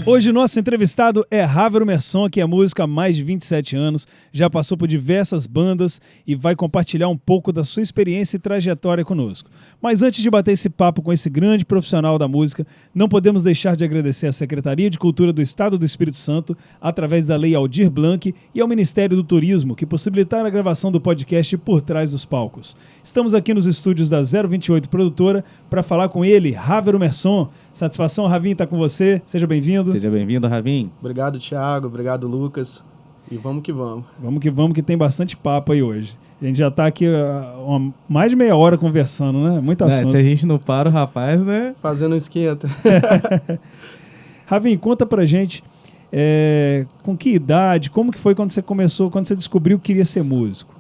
Hoje nosso entrevistado é Havero Merson, que é músico há mais de 27 anos, já passou por diversas bandas e vai compartilhar um pouco da sua experiência e trajetória conosco. Mas antes de bater esse papo com esse grande profissional da música, não podemos deixar de agradecer à Secretaria de Cultura do Estado do Espírito Santo, através da Lei Aldir Blanc, e ao Ministério do Turismo, que possibilitaram a gravação do podcast Por Trás dos Palcos. Estamos aqui nos estúdios da 028 Produtora para falar com ele, Havero Merson. Satisfação, Ravim, estar com você. Seja bem-vindo. Seja bem-vindo, Ravim. Obrigado, Thiago. Obrigado, Lucas. E vamos que vamos. Vamos que tem bastante papo aí hoje. A gente já está aqui mais de meia hora conversando, né? Muito assunto. Se a gente não para, o rapaz, né? Fazendo um esquenta. Ravim, conta pra gente com que idade, como que foi quando você começou, quando você descobriu que queria ser músico?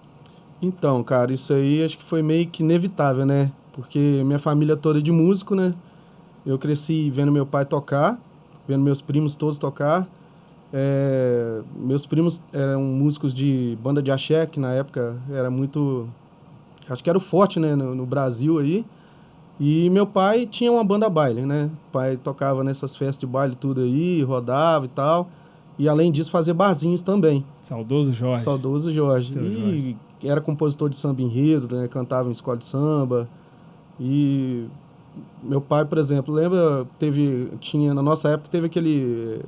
Então, cara, isso aí acho que foi meio que inevitável, né? Porque minha família toda é de músico, né? Eu cresci vendo meu pai tocar, vendo meus primos todos tocar. Meus primos eram músicos de banda de axé, que na época era muito... Acho que era o forte, né, no Brasil aí. E meu pai tinha uma banda baile, né? O pai tocava nessas festas de baile tudo aí, rodava e tal. E além disso fazia barzinhos também. Saudoso Jorge. Saudoso Jorge. Jorge. Era compositor de samba enredo, né? Cantava em escola de samba. E... Meu pai, por exemplo, lembra, tinha na nossa época, teve aquele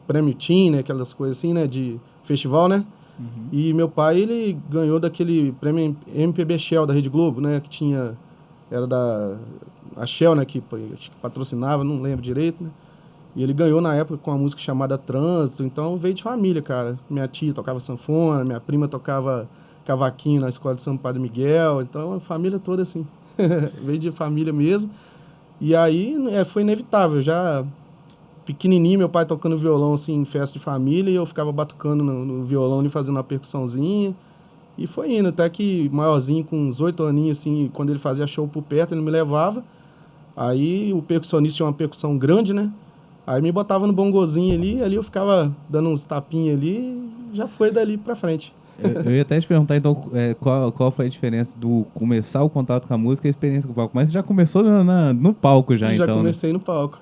prêmio TIM, né, aquelas coisas assim, né, de festival, né? Uhum. E meu pai, ele ganhou daquele prêmio MPB Shell da Rede Globo, né, que tinha, era a Shell, né, que patrocinava, não lembro direito, né? E ele ganhou na época com uma música chamada Trânsito, então veio de família, cara. Minha tia tocava sanfona, minha prima tocava cavaquinho na escola de São Padre Miguel, então a família toda assim. Veio de família mesmo. E aí foi inevitável. Já pequenininho, meu pai tocando violão assim, em festa de família, e eu ficava batucando no violão e fazendo uma percussãozinha. E foi indo, até que maiorzinho, com uns 8 aninhos, assim, quando ele fazia show por perto, ele me levava. Aí o percussionista tinha uma percussão grande, né? Aí me botava no bongozinho ali eu ficava dando uns tapinhos ali, e já foi dali pra frente. Eu ia até te perguntar, então, qual foi a diferença do começar o contato com a música e a experiência com o palco. Mas você já começou no palco já, então, Já comecei, né? No palco.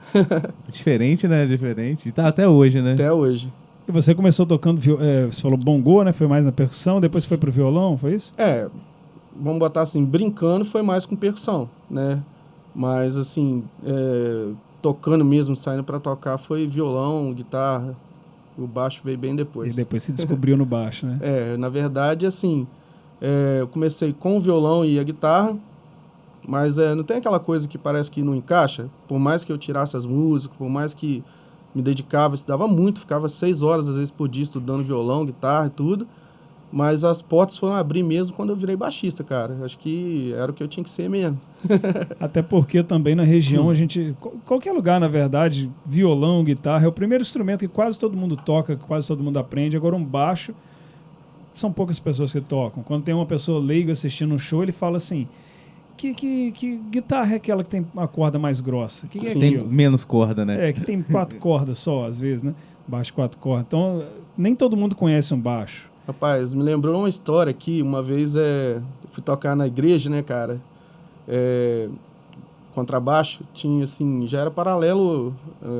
Diferente, né? Diferente. E tá até hoje, né? Até hoje. E você começou tocando, você falou bongo, né? Foi mais na percussão, depois foi pro violão, foi isso? Vamos botar assim, brincando foi mais com percussão, né? Mas, assim, tocando mesmo, saindo pra tocar, foi violão, guitarra. O baixo veio bem depois. E depois se descobriu no baixo, né? Na verdade, assim, eu comecei com o violão e a guitarra, mas não tem aquela coisa que parece que não encaixa. Por mais que eu tirasse as músicas, por mais que me dedicava, estudava muito, ficava 6 horas, às vezes, por dia estudando violão, guitarra e tudo, mas as portas foram abrir mesmo quando eu virei baixista, cara. Acho que era o que eu tinha que ser mesmo. Até porque também na região a gente... Qualquer lugar, na verdade, violão, guitarra, é o primeiro instrumento que quase todo mundo toca, que quase todo mundo aprende. Agora um baixo, são poucas pessoas que tocam. Quando tem uma pessoa leiga assistindo um show, ele fala assim... Que guitarra é aquela que tem uma corda mais grossa? Que é tem menos corda, né? Que tem 4 cordas só, às vezes, né? Baixo 4 cordas. Então, nem todo mundo conhece um baixo. Rapaz, me lembrou uma história aqui. Uma vez eu fui tocar na igreja, né, cara? Contrabaixo. Tinha, assim, já era paralelo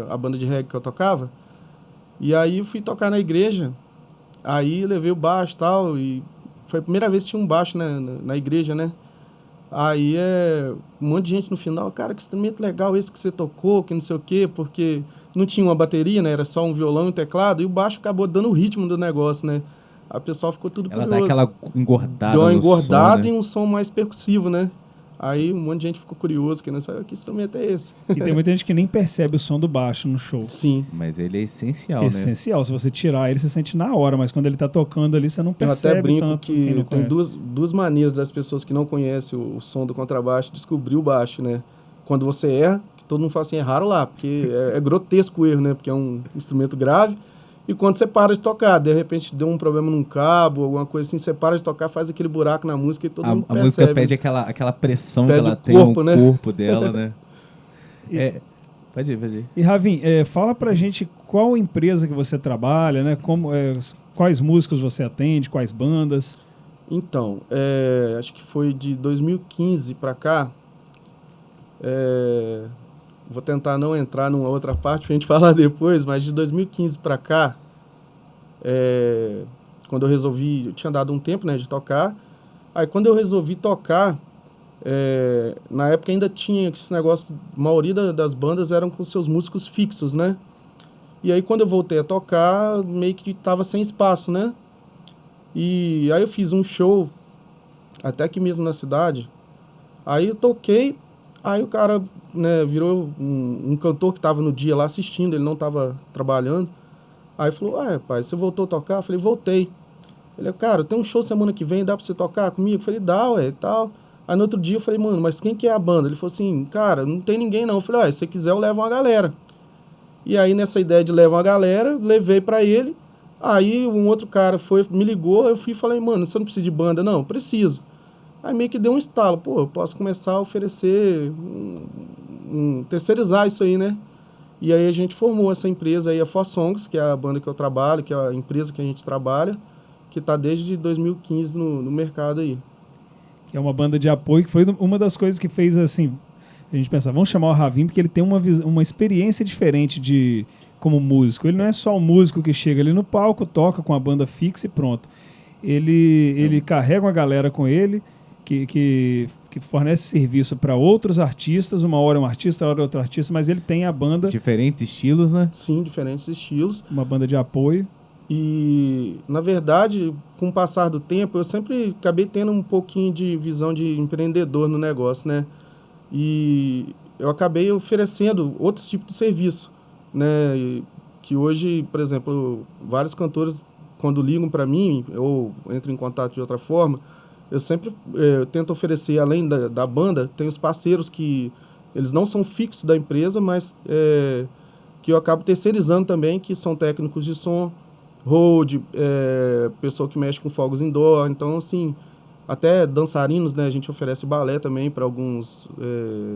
à banda de reggae que eu tocava. E aí eu fui tocar na igreja. Aí levei o baixo e tal. E foi a primeira vez que tinha um baixo, né, na igreja, né? Aí um monte de gente no final, cara, que instrumento legal esse que você tocou, que não sei o quê, porque não tinha uma bateria, né? Era só um violão e um teclado, e o baixo acabou dando o ritmo do negócio, né? A pessoa ficou tudo curioso. Ela dá aquela engordada. Deu uma engordada, som, né? E um som mais percussivo, né? Aí um monte de gente ficou curioso, querendo saber que instrumento é esse. E tem muita gente que nem percebe o som do baixo no show. Sim. Mas ele é essencial, né? Essencial. Se você tirar ele, você sente na hora, mas quando ele tá tocando ali, você não percebe. Eu até brinco tanto que tem duas maneiras das pessoas que não conhecem o som do contrabaixo descobrir o baixo, né? Quando você erra, que todo mundo fala assim, erraram lá, porque é grotesco o erro, né? Porque é um instrumento grave. E quando você para de tocar, de repente deu um problema num cabo, alguma coisa assim, você para de tocar, faz aquele buraco na música e todo mundo percebe. A música pede aquela pressão pede que ela tem no corpo dela, né? Pode ir. E Ravim, fala pra gente qual empresa que você trabalha, né? Quais músicos você atende, quais bandas? Então, acho que foi de 2015 para cá. Vou tentar não entrar numa outra parte pra gente falar depois, mas de 2015 para cá, quando eu tinha dado um tempo, né, de tocar. Aí quando eu resolvi tocar, na época ainda tinha esse negócio, a maioria das bandas eram com seus músicos fixos, né? E aí quando eu voltei a tocar, meio que tava sem espaço, né? E aí eu fiz um show, até aqui mesmo na cidade. Aí eu toquei, aí o cara, né, virou um cantor que tava no dia lá assistindo, ele não tava trabalhando. Aí falou, pai, você voltou a tocar? Eu falei, voltei. Ele, cara, tem um show semana que vem, dá pra você tocar comigo? Eu falei, dá, ué, e tal. Aí no outro dia eu falei, mano, mas quem que é a banda? Ele falou assim, cara, não tem ninguém não. Eu falei, se você quiser eu levo uma galera. E aí nessa ideia de levar uma galera, levei pra ele. Aí um outro cara me ligou, eu fui e falei, mano, você não precisa de banda? Não, preciso. Aí meio que deu um estalo, pô, eu posso começar a oferecer, terceirizar isso aí, né? E aí a gente formou essa empresa aí, a For Songs, que é a banda que eu trabalho, que é a empresa que a gente trabalha, que está desde 2015 no mercado aí. Que é uma banda de apoio, que foi uma das coisas que fez, assim, a gente pensar, vamos chamar o Ravim, porque ele tem uma experiência diferente como músico. Ele não é só um músico que chega ali no palco, toca com a banda fixa e pronto. Ele carrega uma galera com ele, que fornece serviço para outros artistas. Uma hora é um artista, outra hora é outro artista, mas ele tem a banda... Diferentes estilos, né? Sim, diferentes estilos. Uma banda de apoio. E, na verdade, com o passar do tempo, eu sempre acabei tendo um pouquinho de visão de empreendedor no negócio, né? E eu acabei oferecendo outros tipos de serviço, né? Que hoje, por exemplo, vários cantores, quando ligam para mim ou entram em contato de outra forma, eu sempre tento oferecer, além da banda, tem os parceiros que eles não são fixos da empresa, mas que eu acabo terceirizando também, que são técnicos de som, road, pessoa que mexe com fogos indoor. Então, assim, até dançarinos, né? A gente oferece balé também para alguns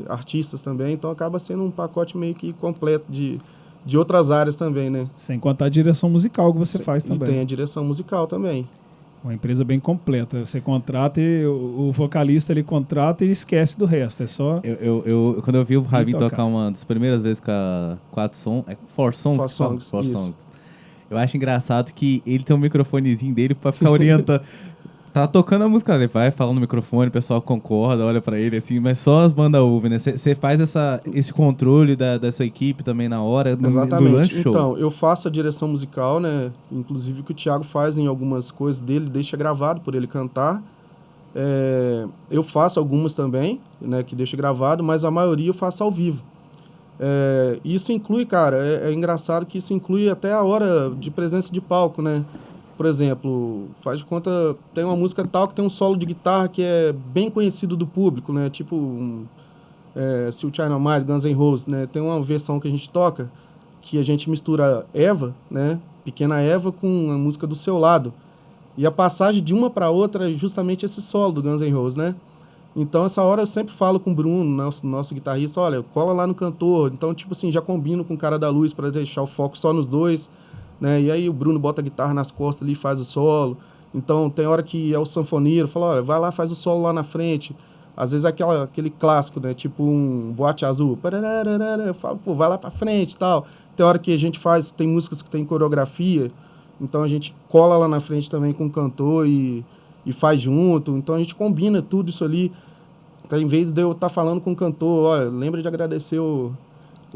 artistas também. Então, acaba sendo um pacote meio que completo de outras áreas também, né? Sem contar a direção musical que você faz também. E tem a direção musical também. Uma empresa bem completa. Você contrata e o vocalista ele contrata e esquece do resto. É só. Quando eu vi o Ravim tocar uma das primeiras vezes com a Quatro Som, For Songs? For Songs. Eu acho engraçado que ele tem um microfonezinho dele pra ficar orientando. Tá tocando a música, ele vai falando no microfone, o pessoal concorda, olha pra ele assim, mas só as bandas ouvem, né? Você faz esse controle da sua equipe também na hora, durante o show. Então, eu faço a direção musical, né? Inclusive o que o Thiago faz em algumas coisas dele, deixa gravado por ele cantar. Eu faço algumas também, né? Que deixa gravado, mas a maioria eu faço ao vivo. Isso inclui, cara, é engraçado que isso inclui até a hora de presença de palco, né? Por exemplo, faz de conta, tem uma música tal que tem um solo de guitarra que é bem conhecido do público, né? Tipo, Sweet Child O' Mine, Guns N' Roses, né? Tem uma versão que a gente toca que a gente mistura Eva, né? Pequena Eva com a música do Seu Lado. E a passagem de uma para outra é justamente esse solo do Guns N' Roses, né? Então, essa hora eu sempre falo com o Bruno, nosso guitarrista, olha, cola lá no cantor. Então, tipo assim, já combino com o cara da luz para deixar o foco só nos dois, né? E aí o Bruno bota a guitarra nas costas ali e faz o solo. Então, tem hora que é o sanfoneiro, fala, olha, vai lá, faz o solo lá na frente. Às vezes é aquele clássico, né? Tipo um Boate Azul. Eu falo, pô, vai lá pra frente e tal. Tem hora que a gente tem músicas que tem coreografia, então a gente cola lá na frente também com o cantor e faz junto. Então a gente combina tudo isso ali. Então, em vez de eu estar falando com o cantor, olha, lembra de agradecer o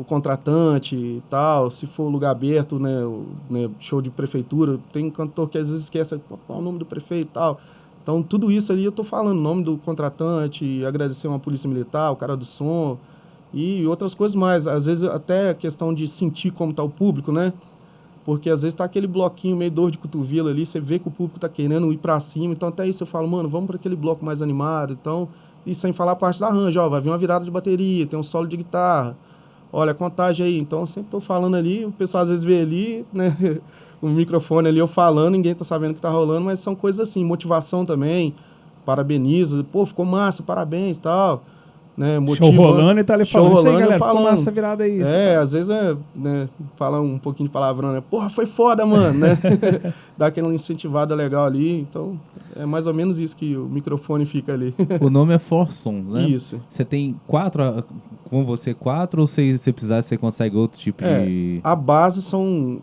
contratante e tal, se for lugar aberto, né, show de prefeitura, tem um cantor que às vezes esquece, qual é o nome do prefeito e tal. Então, tudo isso ali eu estou falando, o nome do contratante, agradecer uma polícia militar, o cara do som e outras coisas mais. Às vezes até a questão de sentir como está o público, né? Porque às vezes tá aquele bloquinho meio dor de cotovelo ali, você vê que o público tá querendo ir para cima, então até isso eu falo, mano, vamos para aquele bloco mais animado, então, e sem falar a parte da arranjo, ó, vai vir uma virada de bateria, tem um solo de guitarra, olha a contagem aí, então eu sempre tô falando ali, o pessoal às vezes vê ali, né, o microfone ali eu falando, ninguém tá sabendo o que tá rolando, mas são coisas assim, motivação também, parabenizo, pô, ficou massa, parabéns e tal, né, Show rolando e tá ali falando, isso aí, galera, ficou falando. massa virada aí. Às vezes né, fala um pouquinho de palavrão, né? Porra, foi foda, mano, né? Dá aquela incentivada legal ali, então é mais ou menos isso que o microfone fica ali. O nome é Four Sons, né? Isso. Você tem 4, com você 4, ou se precisar você consegue outro tipo de... A base são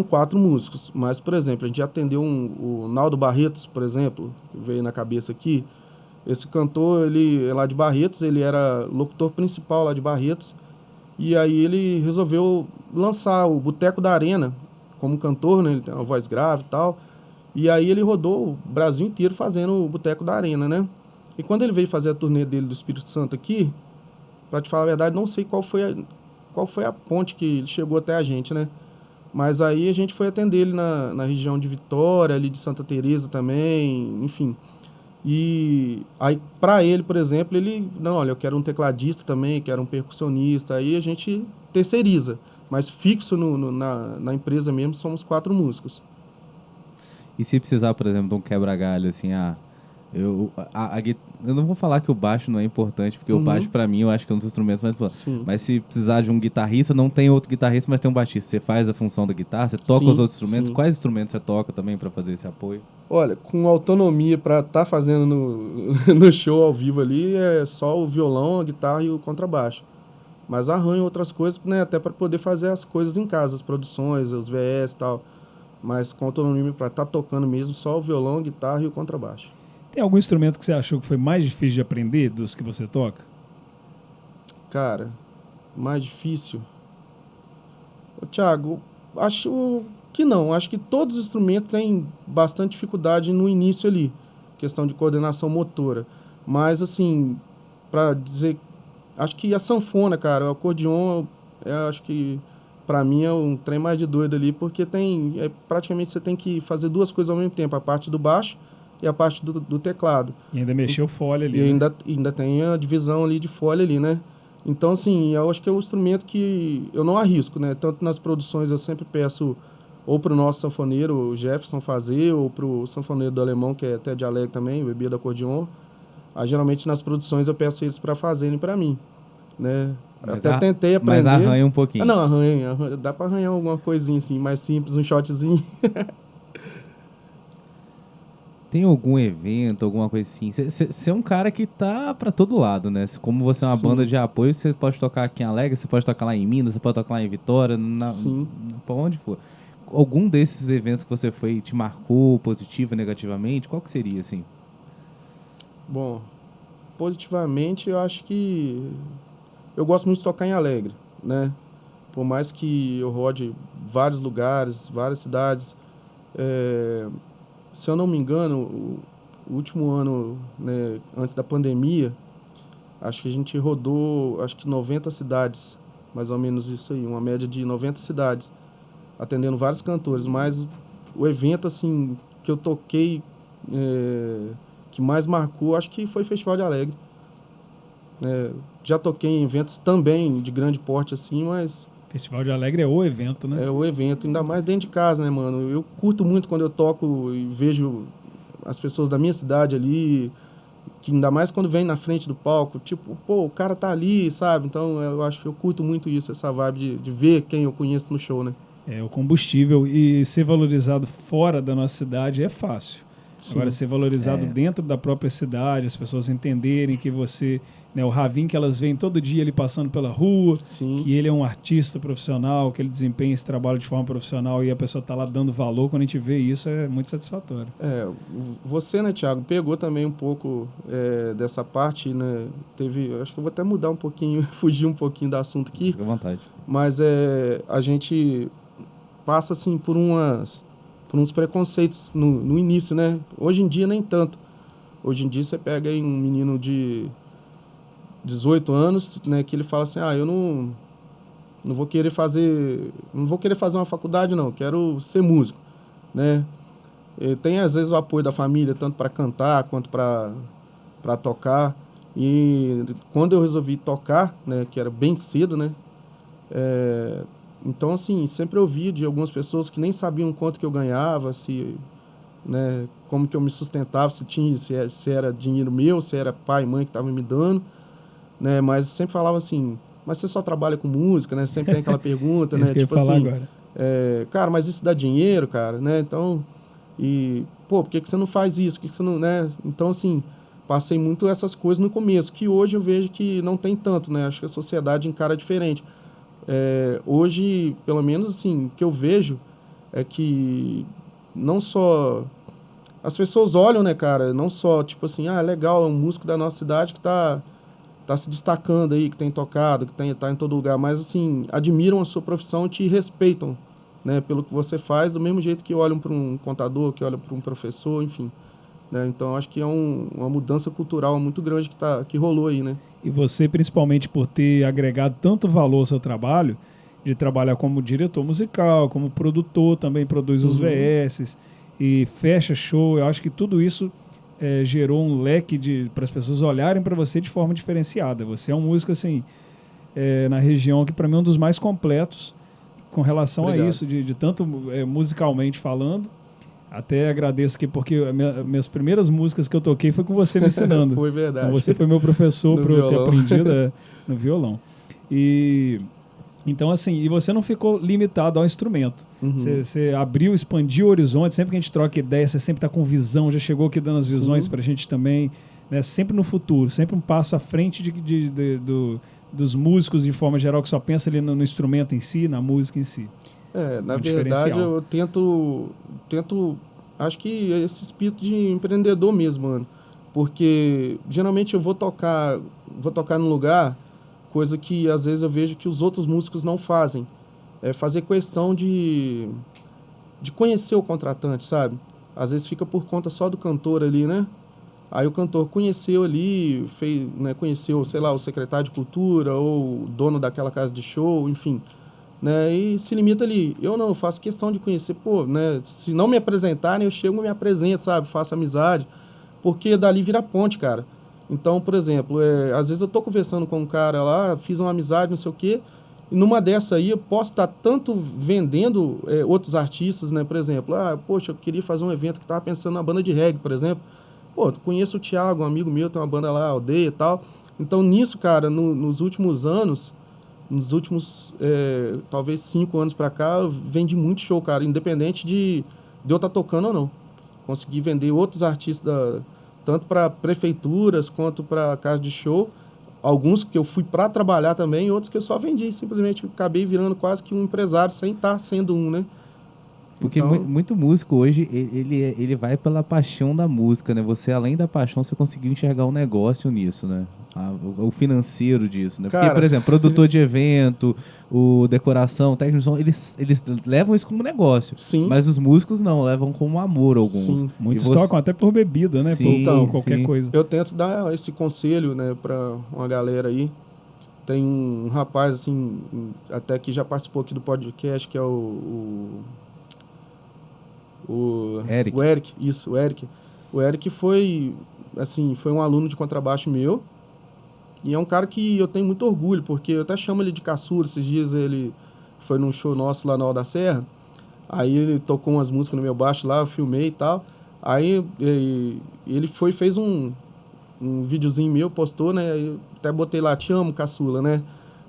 4 músicos, mas, por exemplo, a gente já atendeu o Naldo Barretos, por exemplo, que veio na cabeça aqui. Esse cantor, ele é lá de Barretos, ele era locutor principal lá de Barretos, e aí ele resolveu lançar o Boteco da Arena como cantor, né? Ele tem uma voz grave e tal, e aí ele rodou o Brasil inteiro fazendo o Boteco da Arena, né? E quando ele veio fazer a turnê dele do Espírito Santo aqui, pra te falar a verdade, não sei qual foi a ponte que ele chegou até a gente, né? Mas aí a gente foi atender ele na região de Vitória, ali de Santa Teresa também, enfim. E aí, para ele, por exemplo, não, olha, eu quero um tecladista também, quero um percussionista, aí a gente terceiriza, mas fixo na empresa mesmo, somos 4 músicos. E se precisar, por exemplo, de um quebra-galho, assim, eu não vou falar que o baixo não é importante, porque o baixo, pra mim, eu acho que é um dos instrumentos mais importantes. Sim. Mas se precisar de um guitarrista, não tem outro guitarrista, mas tem um baixista. Você faz a função da guitarra, você toca os outros instrumentos. Sim. Quais instrumentos você toca também pra fazer esse apoio? Olha, com autonomia para estar fazendo no show ao vivo ali, é só o violão, a guitarra e o contrabaixo. Mas arranho outras coisas, né, até para poder fazer as coisas em casa, as produções, os VS e tal. Mas com autonomia para estar tocando mesmo, só o violão, a guitarra e o contrabaixo. Tem algum instrumento que você achou que foi mais difícil de aprender dos que você toca? Cara, mais difícil? Thiago, acho que não. Acho que todos os instrumentos têm bastante dificuldade no início ali. Questão de coordenação motora. Mas, assim, para dizer... Acho que a sanfona, cara, o acordeon, acho que para mim é um trem mais de doido ali, porque praticamente você tem que fazer 2 coisas ao mesmo tempo. A parte do baixo e a parte do teclado. E ainda mexeu folha ali, E né? ainda tem a divisão ali de folha ali, né? Então, assim, eu acho que é um instrumento que eu não arrisco, né? Tanto nas produções eu sempre peço ou para o nosso sanfoneiro, o Jefferson, fazer, ou para o sanfoneiro do Alemão, que é até de alegre também, o bebê do acordeon. Aí, geralmente, nas produções eu peço eles para fazerem para mim, né? Até tentei aprender. Mas arranha um pouquinho. Não, arranha. Dá para arranhar alguma coisinha assim, mais simples, um shotzinho. Tem algum evento, alguma coisa assim? Você é um cara que tá pra todo lado, né? Como você é uma banda de apoio, você pode tocar aqui em Alegre, você pode tocar lá em Minas, você pode tocar lá em Vitória, pra onde for. Algum desses eventos que você foi te marcou positivo, negativamente? Qual que seria, assim? Bom, positivamente eu acho que eu gosto muito de tocar em Alegre, né? Por mais que eu rode vários lugares, várias cidades, se eu não me engano, o último ano, né, antes da pandemia, acho que a gente rodou, 90 cidades, mais ou menos isso aí, uma média de 90 cidades, atendendo vários cantores, mas o evento, assim, que eu toquei, que mais marcou, acho que foi o Festival de Alegre. Já toquei em eventos também de grande porte, assim, mas... Festival de Alegre é o evento, né? É o evento, ainda mais dentro de casa, né, mano? Eu curto muito quando eu toco e vejo as pessoas da minha cidade ali, que ainda mais quando vem na frente do palco, tipo, pô, o cara tá ali, sabe? Então eu acho que eu curto muito isso, essa vibe de ver quem eu conheço no show, né? É o combustível, e ser valorizado fora da nossa cidade é fácil. Sim. Agora, ser valorizado dentro da própria cidade, as pessoas entenderem que você... Né, o Ravin, que elas veem todo dia ele passando pela rua, Sim. que ele é um artista profissional, que ele desempenha esse trabalho de forma profissional e a pessoa está lá dando valor, quando a gente vê isso é muito satisfatório. Você, né, Thiago, pegou também um pouco dessa parte, né? Acho que eu vou até mudar um pouquinho, fugir um pouquinho do assunto aqui. Fica à vontade. Mas a gente passa, assim, por uns preconceitos no início, né? Hoje em dia, nem tanto. Hoje em dia, você pega aí um menino de 18 anos, né, que ele fala assim, eu não vou querer fazer uma faculdade, não, quero ser músico, né? E tem, às vezes, o apoio da família, tanto para cantar quanto para tocar. E quando eu resolvi tocar, né, que era bem cedo, né, então, assim, sempre ouvia de algumas pessoas que nem sabiam quanto que eu ganhava, né, como que eu me sustentava, se era dinheiro meu, se era pai e mãe que estavam me dando. né? Mas sempre falava assim, mas você só trabalha com música, né? Sempre tem aquela pergunta, né? Isso que eu ia Tipo falar assim, agora. cara, mas isso dá dinheiro, cara, né? Então, pô, por que que você não faz isso? Por que que você não, né? Então, assim, passei muito essas coisas no começo, que hoje eu vejo que não tem tanto, né? Acho que a sociedade encara diferente. Hoje, pelo menos, assim, o que eu vejo é que não só as pessoas olham, né, cara, não só, tipo assim, legal, é um músico da nossa cidade que tá se destacando aí, que tem tocado, que tá em todo lugar, mas, assim, admiram a sua profissão e te respeitam, né, pelo que você faz, do mesmo jeito que olham para um contador, que olham para um professor, enfim, né, então acho que é uma mudança cultural muito grande que rolou aí, né. E você, principalmente por ter agregado tanto valor ao seu trabalho, de trabalhar como diretor musical, como produtor, também produz os Uhum. VS e fecha show. Eu acho que tudo isso gerou um leque para as pessoas olharem para você de forma diferenciada. Você é um músico, assim, na região que, para mim, é um dos mais completos com relação a Obrigado. isso, de tanto musicalmente falando. Até agradeço aqui, porque minhas primeiras músicas que eu toquei foi com você me ensinando. Foi Então verdade. você foi meu professor No para eu ter violão. aprendido no violão. E então assim, e você não ficou limitado ao instrumento. Uhum. Você abriu, expandiu o horizonte. Sempre que a gente troca ideia, você sempre está com visão. Já chegou aqui dando as visões Sim. para a gente também, né? Sempre no futuro, sempre um passo à frente dos músicos de forma geral que só pensa ali no instrumento em si, na música em si. Na Um verdade, diferencial. eu tento, acho que é esse espírito de empreendedor mesmo, mano. Porque geralmente eu vou tocar num lugar, coisa que às vezes eu vejo que os outros músicos não fazem. É fazer questão de conhecer o contratante, sabe? Às vezes fica por conta só do cantor ali, né? Aí o cantor conheceu ali, fez, né, conheceu, sei lá, o secretário de cultura ou o dono daquela casa de show, enfim, né? E se limita ali. Eu não, eu faço questão de conhecer, pô, né? Se não me apresentarem, eu chego e me apresento, sabe? Faço amizade, porque dali vira ponte, cara. Então, por exemplo, às vezes eu tô conversando com um cara lá, fiz uma amizade, não sei o quê, e numa dessa aí eu posso estar tanto vendendo outros artistas, né? Por exemplo, poxa, eu queria fazer um evento que tava pensando na banda de reggae, por exemplo. Pô, conheço o Thiago, um amigo meu, tem uma banda lá, Aldeia e tal. Então, nisso, cara, nos últimos anos, nos últimos, talvez 5 anos pra cá, eu vendi muito show, cara, independente de eu estar tocando ou não. Consegui vender outros artistas, tanto para prefeituras quanto para casa de show. Alguns que eu fui para trabalhar também, e outros que eu só vendi. Simplesmente acabei virando quase que um empresário sem estar sendo um, né? Porque Então, muito músico hoje, ele vai pela paixão da música, né? Você, além da paixão, você conseguiu enxergar um negócio nisso, né? O financeiro disso, né? Porque, por cara, exemplo, produtor de evento, o decoração, técnico de som, eles levam isso como negócio. sim, Mas os músicos não, levam como amor alguns. sim. E Muitos você... tocam até por bebida, né? Por Sim, Então, qualquer sim. coisa. eu tento dar esse conselho, né, para uma galera aí. Tem um rapaz, assim, até que já participou aqui do podcast, que é o Eric. Eric, isso, o Eric. O Eric foi, assim, foi um aluno de contrabaixo meu, e é um cara que eu tenho muito orgulho, porque eu até chamo ele de caçula. Esses dias ele foi num show nosso lá na Hora da Serra, aí ele tocou umas músicas no meu baixo lá, eu filmei e tal. Aí ele foi fez um videozinho meu, postou, né? Eu até botei lá, te amo, caçula, né?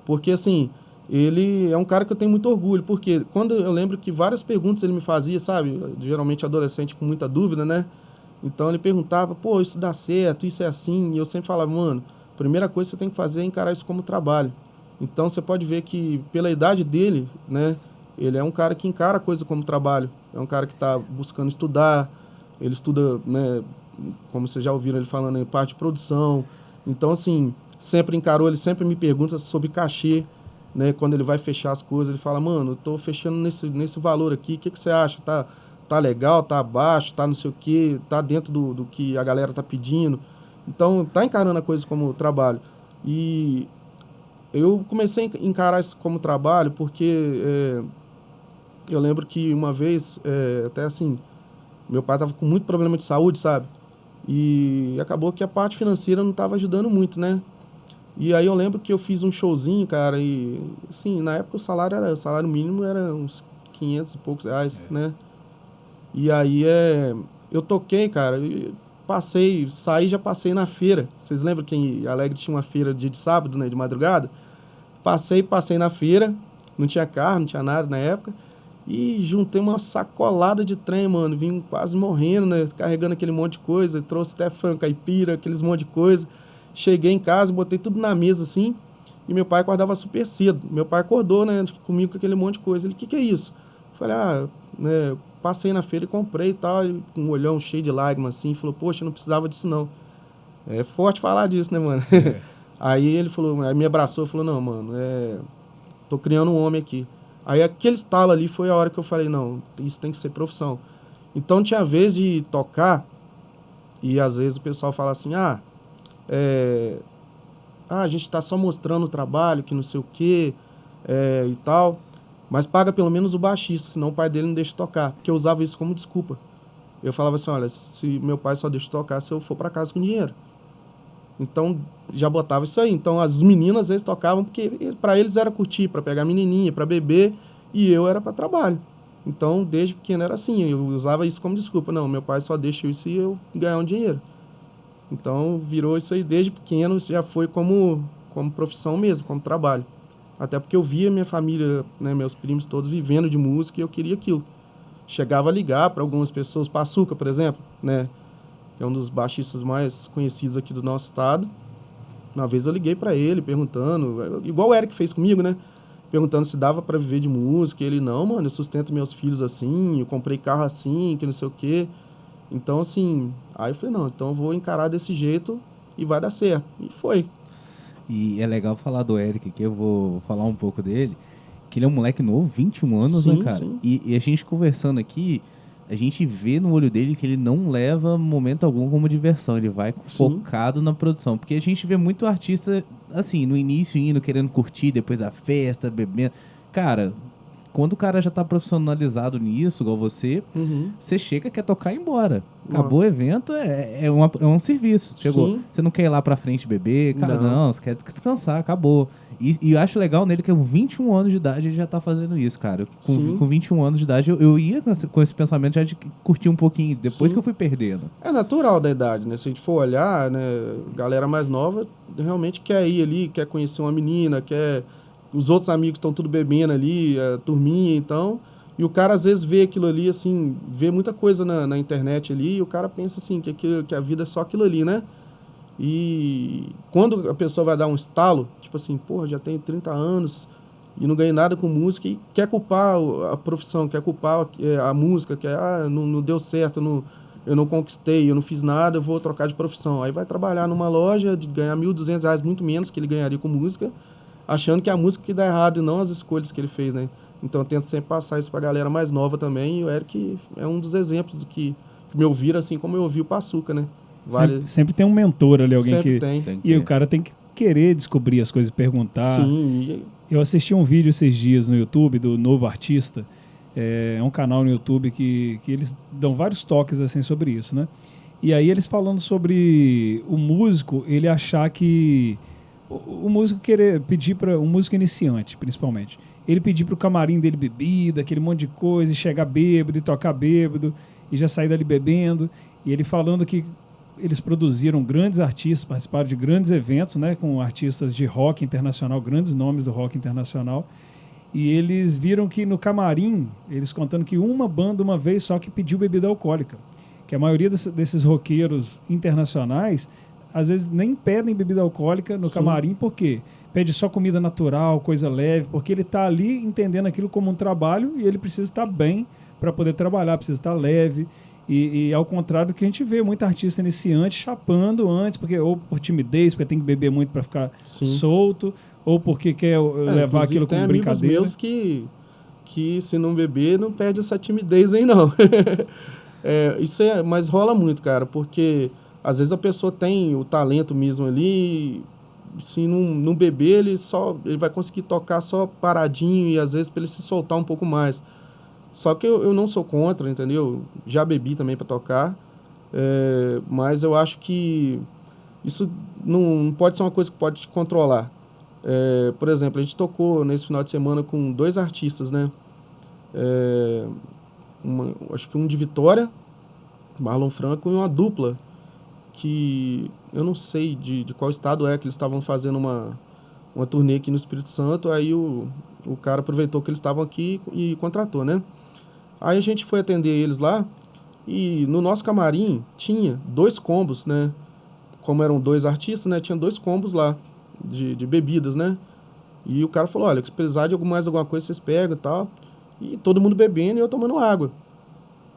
Porque assim, ele é um cara que eu tenho muito orgulho, porque quando eu lembro que várias perguntas ele me fazia, sabe? Geralmente adolescente com muita dúvida, né? Então ele perguntava, pô, isso dá certo, isso é assim, e eu sempre falava, mano, primeira coisa que você tem que fazer é encarar isso como trabalho. Então você pode ver que pela idade dele, né, ele é um cara que encara a coisa como trabalho. É um cara que está buscando estudar, ele estuda, né, como vocês já ouviram ele falando em parte de produção. Então, assim, sempre encarou, ele sempre me pergunta sobre cachê, né? Quando ele vai fechar as coisas, ele fala, mano, eu tô fechando nesse valor aqui, o que você acha? Tá legal, tá abaixo, tá não sei o quê, tá dentro do que a galera tá pedindo. Então, tá encarando a coisa como trabalho. E eu comecei a encarar isso como trabalho porque eu lembro que uma vez, até assim, meu pai tava com muito problema de saúde, sabe? E acabou que a parte financeira não estava ajudando muito, né? E aí eu lembro que eu fiz um showzinho, cara, e assim, na época o salário mínimo era uns 500 e poucos reais, né? E aí eu toquei, cara, já passei na feira. Vocês lembram que em Alegre tinha uma feira dia de sábado, né, de madrugada? Passei na feira, não tinha carro, não tinha nada na época, e juntei uma sacolada de trem, mano, vim quase morrendo, né, carregando aquele monte de coisa, trouxe até frango caipira, aqueles monte de coisa. Cheguei em casa, botei tudo na mesa, assim, e meu pai acordava super cedo. Meu pai acordou, né, comigo com aquele monte de coisa. Ele, o que é isso? Eu falei, né, passei na feira e comprei e tal, e com um olhão cheio de lágrimas, assim, falou, poxa, eu não precisava disso, não. É forte falar disso, né, mano? É. Aí ele falou, aí me abraçou e falou, não, mano, tô criando um homem aqui. Aí aquele estalo ali foi a hora que eu falei, não, isso tem que ser profissão. Então tinha vez de tocar, e às vezes o pessoal fala assim, a gente tá só mostrando o trabalho, que não sei o quê, e tal, mas paga pelo menos o baixista, senão o pai dele não deixa tocar, porque eu usava isso como desculpa. Eu falava assim, olha, se meu pai só deixa tocar se eu for para casa com dinheiro. Então, já botava isso aí. Então, as meninas às vezes tocavam porque para eles era curtir, para pegar menininha, para beber, e eu era para trabalho. Então, desde pequeno era assim, eu usava isso como desculpa. Não, meu pai só deixa isso e eu ganhar um dinheiro. Então, virou isso aí desde pequeno, já foi como profissão mesmo, como trabalho. Até porque eu via minha família, né, meus primos todos vivendo de música e eu queria aquilo. Chegava a ligar para algumas pessoas, Paçuca, por exemplo, né, que é um dos baixistas mais conhecidos aqui do nosso estado. Uma vez eu liguei para ele perguntando, igual o Eric fez comigo, né? Perguntando se dava para viver de música. E ele, não, mano, eu sustento meus filhos assim, eu comprei carro assim, que não sei o quê. Então, assim, aí eu falei, não, então eu vou encarar desse jeito e vai dar certo. E foi. E é legal falar do Eric, que eu vou falar um pouco dele, que ele é um moleque novo, 21 anos, sim, né, cara? Sim. E a gente conversando aqui, a gente vê no olho dele que ele não leva momento algum como diversão, ele vai focado na produção. Porque a gente vê muito artista, assim, no início indo, querendo curtir, depois a festa, bebendo. Cara, quando o cara já tá profissionalizado nisso, igual você, você chega, quer tocar e ir embora. Acabou o evento, é um serviço. Chegou. Sim. Você não quer ir lá pra frente beber, cara, não, você quer descansar, acabou. E eu acho legal nele que com 21 anos de idade ele já tá fazendo isso, cara. Com 21 anos de idade eu ia com esse pensamento já de curtir um pouquinho, depois que eu fui perdendo. É natural da idade, né? Se a gente for olhar, né, galera mais nova realmente quer ir ali, quer conhecer uma menina, quer... Os outros amigos estão tudo bebendo ali, a turminha, então... E o cara às vezes vê aquilo ali, assim, vê muita coisa na internet ali, e o cara pensa assim, que a vida é só aquilo ali, né? E quando a pessoa vai dar um estalo, tipo assim, porra, já tenho 30 anos e não ganhei nada com música, e quer culpar a profissão, quer culpar a música, quer, não deu certo, eu não conquistei, eu não fiz nada, eu vou trocar de profissão. Aí vai trabalhar numa loja de ganhar R$1.200, muito menos que ele ganharia com música, achando que é a música que dá errado e não as escolhas que ele fez, né? Então eu tento sempre passar isso pra galera mais nova também, e o Eric é um dos exemplos do que me ouviram, assim como eu ouvi o Paçuca, né? Sempre tem um mentor ali, alguém sempre que... tem. E o cara tem que querer descobrir as coisas, perguntar. Sim. Eu assisti um vídeo esses dias no YouTube do Novo Artista. É um canal no YouTube que eles dão vários toques assim sobre isso, né? E aí eles falando sobre o músico, ele achar que... O músico querer pedir para um músico iniciante, principalmente. Ele pedir para o camarim dele bebida, aquele monte de coisa, e chegar bêbado e tocar bêbado, e já sair dali bebendo. E ele falando que eles produziram grandes artistas, participaram de grandes eventos, né, com artistas de rock internacional, grandes nomes do rock internacional. E eles viram que no camarim, eles contando que uma banda uma vez só que pediu bebida alcoólica. Que a maioria desses roqueiros internacionais, às vezes nem pedem bebida alcoólica no camarim, por quê? Pede só comida natural, coisa leve, porque ele está ali entendendo aquilo como um trabalho e ele precisa estar bem para poder trabalhar, precisa estar leve. E ao contrário do que a gente vê, muito artista iniciante chapando antes, porque, ou por timidez, porque tem que beber muito para ficar solto, ou porque quer levar aquilo como brincadeira. Tem amigos meus que se não beber, não perde essa timidez aí, não. Mas rola muito, cara, porque às vezes a pessoa tem o talento mesmo ali, se não beber, ele vai conseguir tocar só paradinho e às vezes para ele se soltar um pouco mais. Só que eu não sou contra, entendeu? Já bebi também para tocar, mas eu acho que isso não pode ser uma coisa que pode te controlar. Por exemplo, a gente tocou nesse final de semana com 2 artistas, né? Acho que um de Vitória, Marlon Franco, e uma dupla que eu não sei de qual estado é, que eles estavam fazendo uma turnê aqui no Espírito Santo, aí o cara aproveitou que eles estavam aqui e contratou, né? Aí a gente foi atender eles lá, e no nosso camarim tinha 2 combos, né? Como eram 2 artistas, né? Tinha 2 combos lá de bebidas, né? E o cara falou, olha, se precisar de mais alguma coisa, vocês pegam e tal. E todo mundo bebendo e eu tomando água,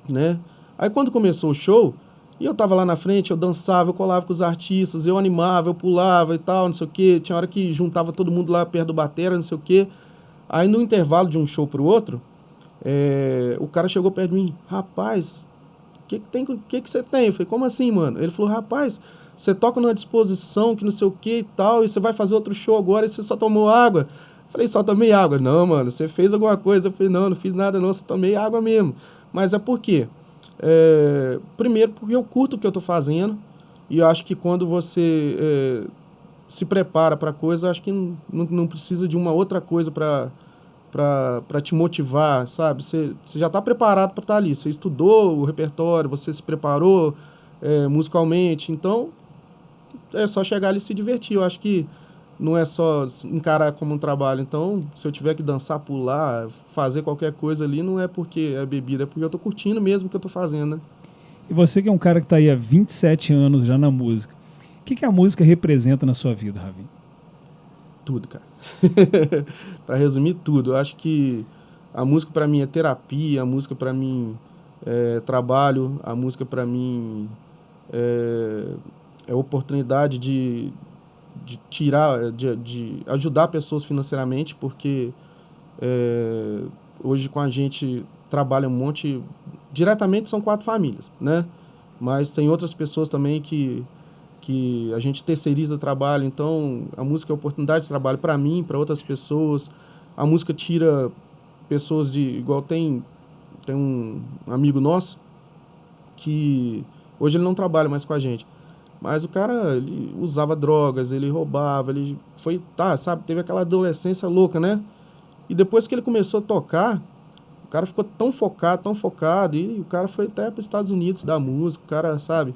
né? Aí quando começou o show, e eu tava lá na frente, eu dançava, eu colava com os artistas, eu animava, eu pulava e tal, não sei o quê. Tinha hora que juntava todo mundo lá perto do batera, não sei o quê. Aí no intervalo de um show pro outro, o cara chegou perto de mim, rapaz, que você tem? Eu falei, como assim, mano? Ele falou, rapaz, você toca numa disposição que não sei o que e tal, e você vai fazer outro show agora e você só tomou água. Eu falei, só tomei água. Não, mano, você fez alguma coisa? Eu falei, não fiz nada não, só tomei água mesmo. Mas é por quê? Primeiro, porque eu curto o que eu tô fazendo, e eu acho que quando você se prepara para coisa, acho que não precisa de uma outra coisa para te motivar, sabe? Você já está preparado para estar ali. Você estudou o repertório, você se preparou musicalmente. Então, é só chegar ali e se divertir. Eu acho que não é só encarar como um trabalho. Então, se eu tiver que dançar, pular, fazer qualquer coisa ali, não é porque é bebida, é porque eu estou curtindo mesmo o que eu estou fazendo, né? E você que é um cara que está aí há 27 anos já na música, o que a música representa na sua vida, Ravi? Tudo, cara. Para resumir tudo, eu acho que a música para mim é terapia, a música para mim é trabalho, a música para mim é oportunidade de tirar, de ajudar pessoas financeiramente, porque hoje com a gente trabalha um monte, diretamente são 4 famílias, né? Mas tem outras pessoas também que a gente terceiriza trabalho, então a música é oportunidade de trabalho para mim, para outras pessoas. A música tira pessoas de... Igual tem um amigo nosso que hoje ele não trabalha mais com a gente, mas o cara, ele usava drogas, ele roubava, ele foi, sabe, teve aquela adolescência louca, né? E depois que ele começou a tocar, o cara ficou tão focado, e o cara foi até para os Estados Unidos da música, o cara, sabe,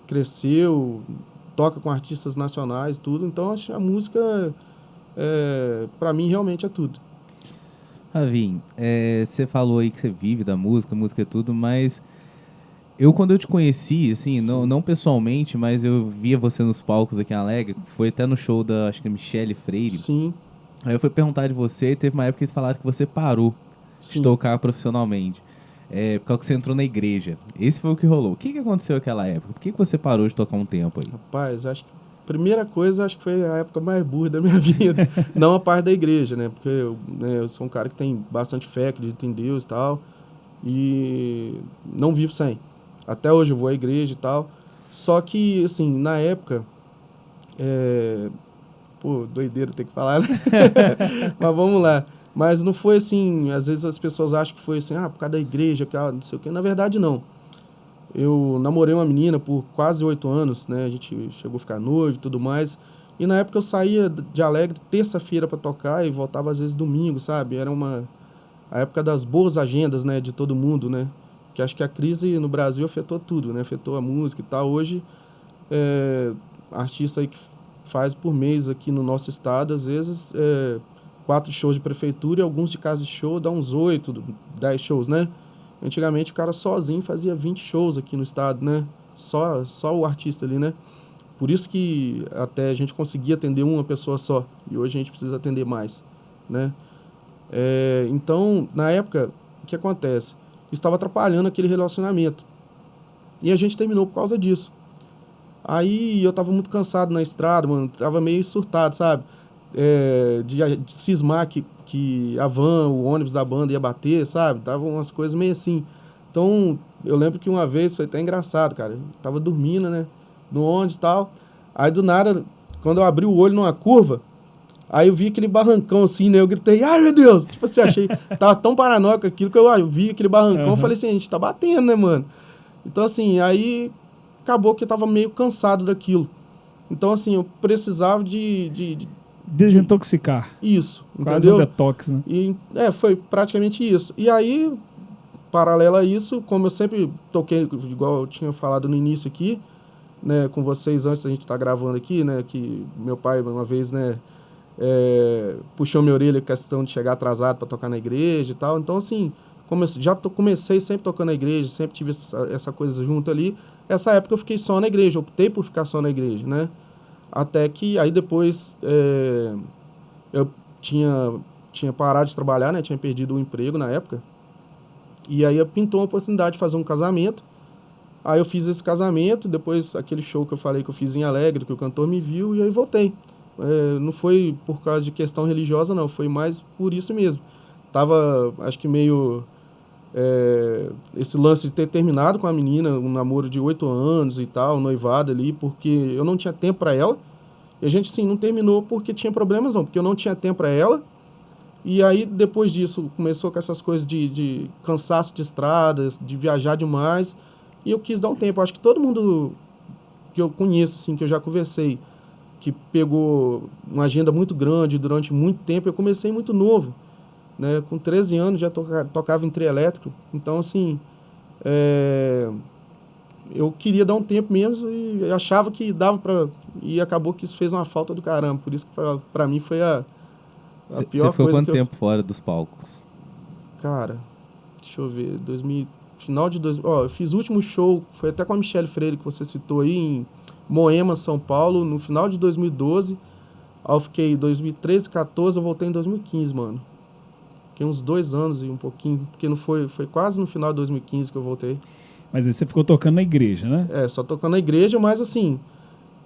cresceu, toca com artistas nacionais, tudo. Então, acho que a música, para mim, realmente é tudo. Ravim, você falou aí que você vive da música é tudo, mas quando eu te conheci, assim, não pessoalmente, mas eu via você nos palcos aqui em Alegre, foi até no show da, acho que Michele Freire. Sim. Aí eu fui perguntar de você, e teve uma época que eles falaram que você parou de tocar profissionalmente. Por causa que você entrou na igreja. Esse foi o que rolou. O que aconteceu naquela época? Por que você parou de tocar um tempo aí? Rapaz, acho que a primeira coisa, acho que foi a época mais burra da minha vida. Não a parte da igreja, né? Porque eu sou um cara que tem bastante fé, acredito em Deus e tal. E não vivo sem. Até hoje eu vou à igreja e tal. Só que, assim, na época... Pô, doideira ter que falar, né? Mas vamos lá. Mas não foi assim, às vezes as pessoas acham que foi assim, por causa da igreja, não sei o quê. Na verdade, não. Eu namorei uma menina por quase 8 anos, né? A gente chegou a ficar noivo e tudo mais. E na época eu saía de Alegre terça-feira para tocar e voltava às vezes domingo, sabe? Era a época das boas agendas, né? De todo mundo, né? Que acho que a crise no Brasil afetou tudo, né? Afetou a música e tal. Hoje, artista aí que faz por mês aqui no nosso estado, às vezes 4 shows de prefeitura e alguns de casa de show, dá uns 8, 10 shows, né? Antigamente o cara sozinho fazia 20 shows aqui no estado, né? Só o artista ali, né? Por isso que até a gente conseguia atender uma pessoa só, e hoje a gente precisa atender mais, né? Então, na época, o que acontece? Estava atrapalhando aquele relacionamento. E a gente terminou por causa disso. Aí eu tava muito cansado na estrada, mano. Tava meio surtado, sabe? De cismar que a van, o ônibus da banda ia bater, sabe? Tava umas coisas meio assim. Então, eu lembro que uma vez, foi até engraçado, cara. Eu tava dormindo, né? No ônibus e tal. Aí, do nada, quando eu abri o olho numa curva, aí eu vi aquele barrancão assim, né? Eu gritei, ai, meu Deus! Tipo assim, achei... Tava tão paranoico aquilo que eu vi aquele barrancão. Eu falei assim, a gente tá batendo, né, mano? Então, assim, aí... acabou que eu tava meio cansado daquilo. Então, assim, eu precisava de desintoxicar. Isso, quase entendeu? Um detox, né? E, foi praticamente isso. E aí, paralelo a isso, como eu sempre toquei, igual eu tinha falado no início aqui, né, com vocês antes da gente estar gravando aqui, né, que meu pai uma vez, né, puxou minha orelha, questão de chegar atrasado para tocar na igreja e tal. Então, assim, comecei sempre tocando na igreja, sempre tive essa coisa junto ali. Essa época eu fiquei só na igreja, optei por ficar só na igreja, né? Até que aí depois eu tinha parado de trabalhar, né? Tinha perdido o emprego na época. E aí pintou uma oportunidade de fazer um casamento. Aí eu fiz esse casamento, depois aquele show que eu falei que eu fiz em Alegre, que o cantor me viu, e aí voltei. Não foi por causa de questão religiosa, não, foi mais por isso mesmo. Tava, acho que meio... esse lance de ter terminado com a menina, um namoro de 8 anos e tal, um noivado ali, porque eu não tinha tempo para ela. E a gente, sim, não terminou porque tinha problemas, não, porque eu não tinha tempo para ela. E aí, depois disso, começou com essas coisas de cansaço de estradas, de viajar demais. E eu quis dar um tempo. Acho que todo mundo que eu conheço, assim, que eu já conversei, que pegou uma agenda muito grande durante muito tempo, eu comecei muito novo, né? Com 13 anos já tocava em trio elétrico. Então, assim, eu queria dar um tempo mesmo e achava que dava para... E acabou que isso fez uma falta do caramba. Por isso que para mim foi a pior Você ficou coisa quanto tempo fora dos palcos? Cara, deixa eu ver, final de... eu fiz o último show, foi até com a Michelle Freire, que você citou aí, em Moema, São Paulo, no final de 2012. Aí eu fiquei em 2013, 14, eu voltei em 2015, mano. Fiquei uns 2 anos e um pouquinho, porque não foi quase no final de 2015 que eu voltei. Mas aí você ficou tocando na igreja, né? Só tocando na igreja, mas assim,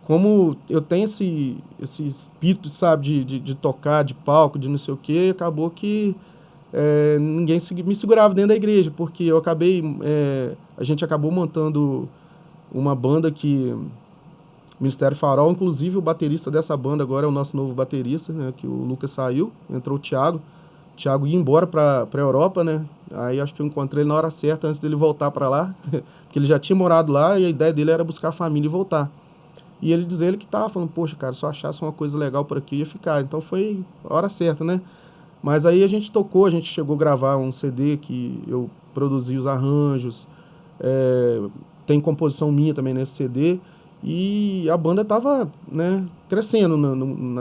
como eu tenho esse espírito, sabe, de tocar, de palco, de não sei o quê, acabou que ninguém me segurava dentro da igreja, porque eu acabei... a gente acabou montando uma banda que... Ministério Farol, inclusive o baterista dessa banda agora é o nosso novo baterista, né, que o Lucas saiu, entrou o Thiago. O Thiago ia embora para a Europa, né? Aí acho que eu encontrei ele na hora certa antes dele voltar para lá, porque ele já tinha morado lá e a ideia dele era buscar a família e voltar. E ele diz ele que tava falando, poxa, cara, se eu achasse uma coisa legal por aqui, ia ficar. Então foi a hora certa, né? Mas aí a gente tocou, a gente chegou a gravar um CD que eu produzi os arranjos, tem composição minha também nesse CD, e a banda tava, né, crescendo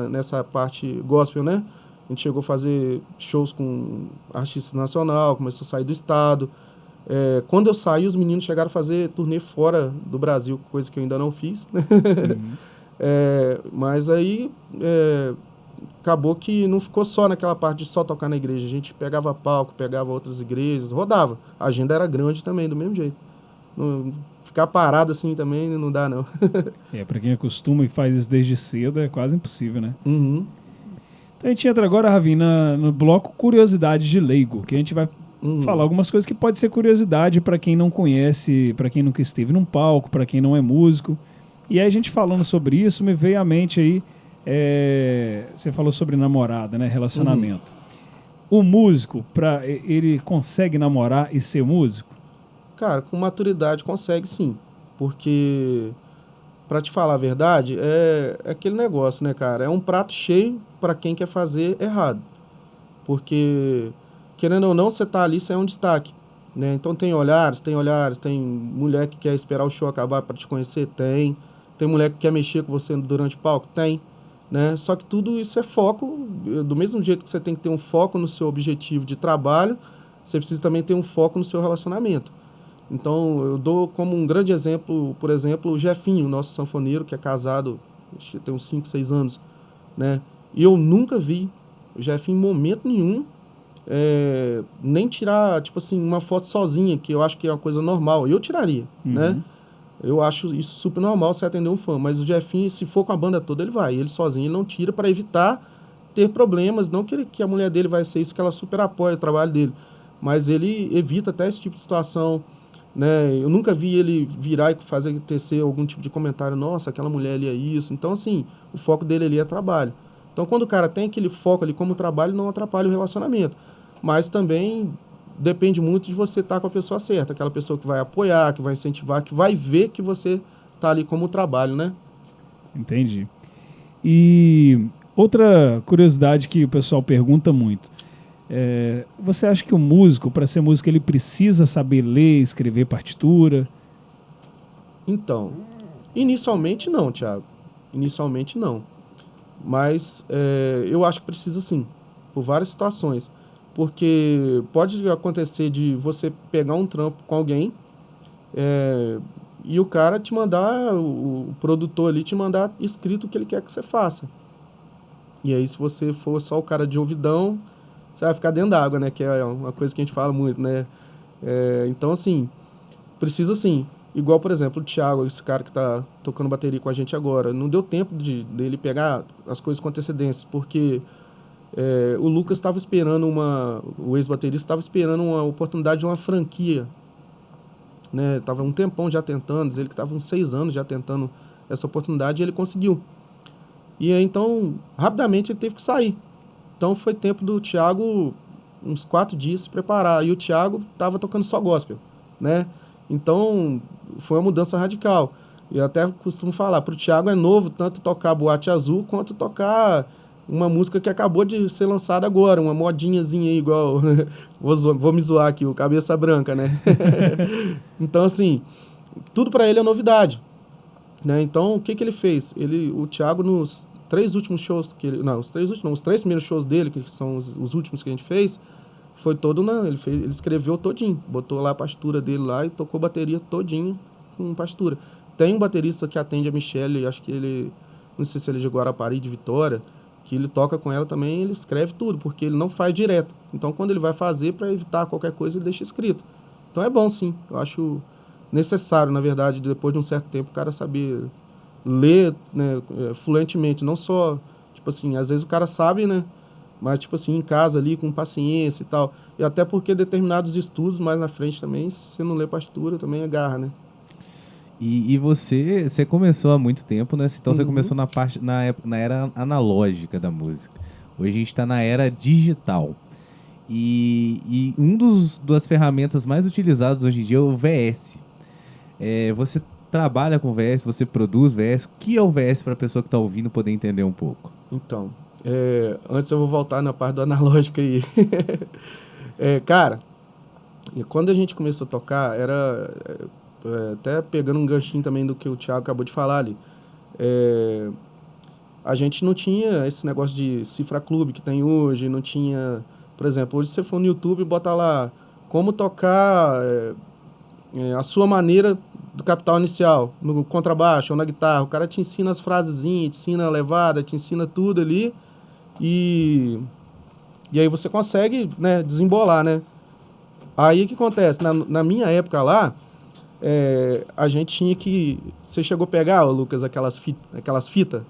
nessa parte gospel, né? A gente chegou a fazer shows com artista nacional, começou a sair do estado. Quando eu saí, os meninos chegaram a fazer turnê fora do Brasil, coisa que eu ainda não fiz, né? Uhum. Mas aí acabou que não ficou só naquela parte de só tocar na igreja. A gente pegava palco, pegava outras igrejas, rodava. A agenda era grande também, do mesmo jeito. Ficar parado assim também não dá, não. Pra quem acostuma e faz isso desde cedo, é quase impossível, né? Uhum. Então a gente entra agora, Ravi, no bloco Curiosidades de Leigo, que a gente vai falar algumas coisas que pode ser curiosidade para quem não conhece, para quem nunca esteve num palco, para quem não é músico. E aí a gente falando sobre isso, me veio à mente aí, você falou sobre namorada, né, relacionamento. O músico, ele consegue namorar e ser músico? Cara, com maturidade consegue sim, porque, pra te falar a verdade, é aquele negócio, né, cara? É um prato cheio para quem quer fazer errado, porque, querendo ou não, você tá ali, você é um destaque, né? Então tem olhares, tem mulher que quer esperar o show acabar para te conhecer, tem mulher que quer mexer com você durante o palco, tem, né? Só que tudo isso é foco, do mesmo jeito que você tem que ter um foco no seu objetivo de trabalho, você precisa também ter um foco no seu relacionamento. Então, eu dou como um grande exemplo, por exemplo, o Jefinho, nosso sanfoneiro, que é casado, acho que tem uns 5, 6 anos, né? E eu nunca vi o Jefinho, em momento nenhum, nem tirar, tipo assim, uma foto sozinha, que eu acho que é uma coisa normal. Eu tiraria, né? Eu acho isso super normal, você atender um fã. Mas o Jefinho, se for com a banda toda, ele vai. Ele sozinho, ele não tira para evitar ter problemas. Não que a mulher dele vai ser isso, que ela super apoia o trabalho dele. Mas ele evita até esse tipo de situação, né? Eu nunca vi ele virar e tecer algum tipo de comentário, nossa, aquela mulher ali é isso. Então, assim, o foco dele ali é trabalho. Então, quando o cara tem aquele foco ali como trabalho, não atrapalha o relacionamento. Mas também depende muito de você estar com a pessoa certa, aquela pessoa que vai apoiar, que vai incentivar, que vai ver que você está ali como trabalho, né? Entendi. E outra curiosidade que o pessoal pergunta muito. Você acha que o músico, para ser músico, ele precisa saber ler, escrever partitura? Então, Inicialmente não, Thiago. Inicialmente não. Mas eu acho que precisa sim, por várias situações. Porque pode acontecer de você pegar um trampo com alguém e o cara te mandar, o produtor ali te mandar escrito o que ele quer que você faça. E aí, se você for só o cara de ouvidão, você vai ficar dentro d'água, né? Que é uma coisa que a gente fala muito, né? Então, assim, precisa sim. Igual, por exemplo, o Thiago, esse cara que tá tocando bateria com a gente agora. Não deu tempo dele pegar as coisas com antecedência, porque o Lucas estava esperando o ex-baterista estava esperando uma oportunidade de uma franquia, né? Tava um tempão já tentando, diz ele que tava uns 6 anos já tentando essa oportunidade e ele conseguiu. E aí, então, rapidamente ele teve que sair. Então foi tempo do Thiago, uns 4 dias, se preparar. E o Thiago tava tocando só gospel, né? Então foi uma mudança radical. E eu até costumo falar, pro Thiago é novo tanto tocar Boate Azul quanto tocar uma música que acabou de ser lançada agora, uma modinhazinha aí, igual. Vou me zoar aqui, o Cabeça Branca, né? Então, assim, tudo para ele é novidade, né? Então, o que ele fez? O Thiago, nos 3 últimos shows os 3 primeiros shows dele, que são os últimos que a gente fez, foi todo ele escreveu todinho, botou lá a partitura dele lá e tocou bateria todinho com partitura. Tem um baterista que atende a Michelle, acho que ele, não sei se ele é de Guarapari, de Vitória, que ele toca com ela também, ele escreve tudo, porque ele não faz direto. Então, quando ele vai fazer, para evitar qualquer coisa, ele deixa escrito. Então, é bom, sim. Eu acho necessário, na verdade, depois de um certo tempo, o cara saber ler, né, fluentemente. Não só, tipo assim, às vezes o cara sabe, né? Mas, tipo assim, em casa ali, com paciência e tal. E até porque determinados estudos mais na frente também, se você não lê partitura, também agarra, né? E você começou há muito tempo, né? Então você Uhum. começou na era analógica da música. Hoje a gente está na era digital. E das ferramentas mais utilizadas hoje em dia é o VS. Você trabalha com VS, você produz VS. O que é o VS para a pessoa que está ouvindo poder entender um pouco? Então, antes eu vou voltar na parte do analógico aí. Cara, quando a gente começou a tocar, até pegando um ganchinho também do que o Thiago acabou de falar ali. A gente não tinha esse negócio de cifra clube que tem hoje, não tinha... Por exemplo, hoje você for no YouTube e bota lá como tocar a sua maneira do capital inicial, no contrabaixo ou na guitarra. O cara te ensina as frasezinhas, te ensina a levada, te ensina tudo ali. E aí você consegue, né, desembolar, né? Aí o que acontece? Na minha época lá, a gente tinha que... Você chegou a pegar, Lucas, aquelas fitas?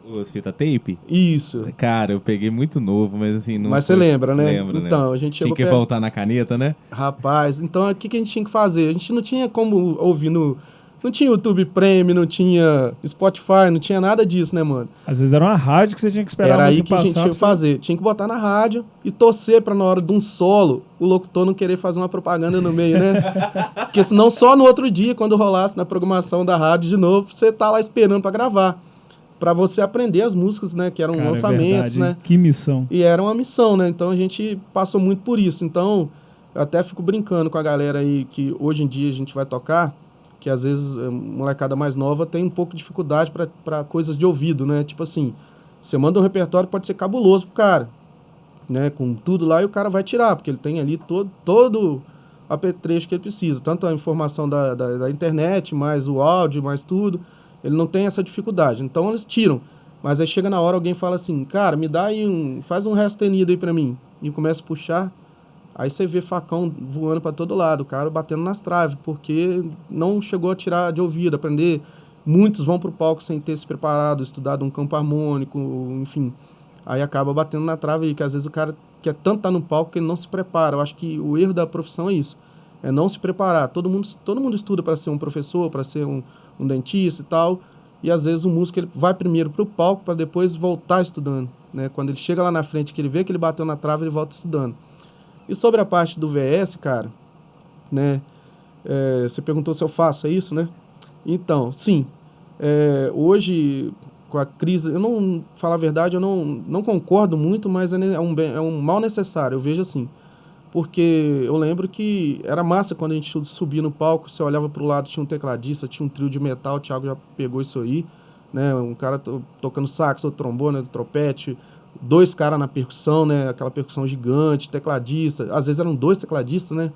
Os fita tape? Isso. Cara, eu peguei muito novo, mas assim... não Mas você foi- lembra, né? Lembro, Então, né? a gente Tinha chegou que voltar na caneta, né? Rapaz, então o que a gente tinha que fazer? A gente não tinha como ouvir Não tinha YouTube Premium, não tinha Spotify, não tinha nada disso, né, mano? Às vezes era uma rádio que você tinha que esperar Era a aí música que a gente passar. tinha que fazer. Tinha que botar na rádio e torcer pra na hora de um solo o locutor não querer fazer uma propaganda no meio, né? Porque senão só no outro dia, quando rolasse na programação da rádio de novo, você tá lá esperando pra gravar. Pra você aprender as músicas, né? Que eram Cara, lançamentos, verdade, né? que missão. E era uma missão, né? Então a gente passou muito por isso. Então eu até fico brincando com a galera aí que hoje em dia a gente vai tocar, que às vezes molecada mais nova tem um pouco de dificuldade para coisas de ouvido, né? Tipo assim, você manda um repertório, pode ser cabuloso pro cara, né? Com tudo lá e o cara vai tirar, porque ele tem ali todo apetrecho que ele precisa. Tanto a informação da internet, mais o áudio, mais tudo. Ele não tem essa dificuldade. Então eles tiram. Mas aí chega na hora, alguém fala assim, cara, me dá aí faz um ré sustenido aí pra mim. E começa a puxar. Aí você vê facão voando pra todo lado, o cara batendo nas traves, porque não chegou a tirar de ouvido, aprender. Muitos vão pro palco sem ter se preparado, estudado um campo harmônico, enfim. Aí acaba batendo na trave aí, que às vezes o cara quer tanto estar no palco que ele não se prepara. Eu acho que o erro da profissão é isso. É não se preparar. Todo mundo estuda para ser um professor, para ser um dentista e tal. E às vezes o músico ele vai primeiro para o palco para depois voltar estudando, né? Quando ele chega lá na frente, que ele vê que ele bateu na trave, ele volta estudando. E sobre a parte do VS, cara, né? Você perguntou se eu faço isso, né? Então, sim. Hoje, com a crise, eu não, falar a verdade, eu não concordo muito, mas é um mal necessário, eu vejo assim. porque eu lembro que era massa quando a gente subia no palco, você olhava pro lado, tinha um tecladista, tinha um trio de metal, o Thiago já pegou isso aí, né? Um cara tocando sax, outro trombone, outro trompete, 2 caras na percussão, né? Aquela percussão gigante, tecladista, às vezes eram 2 tecladistas, né?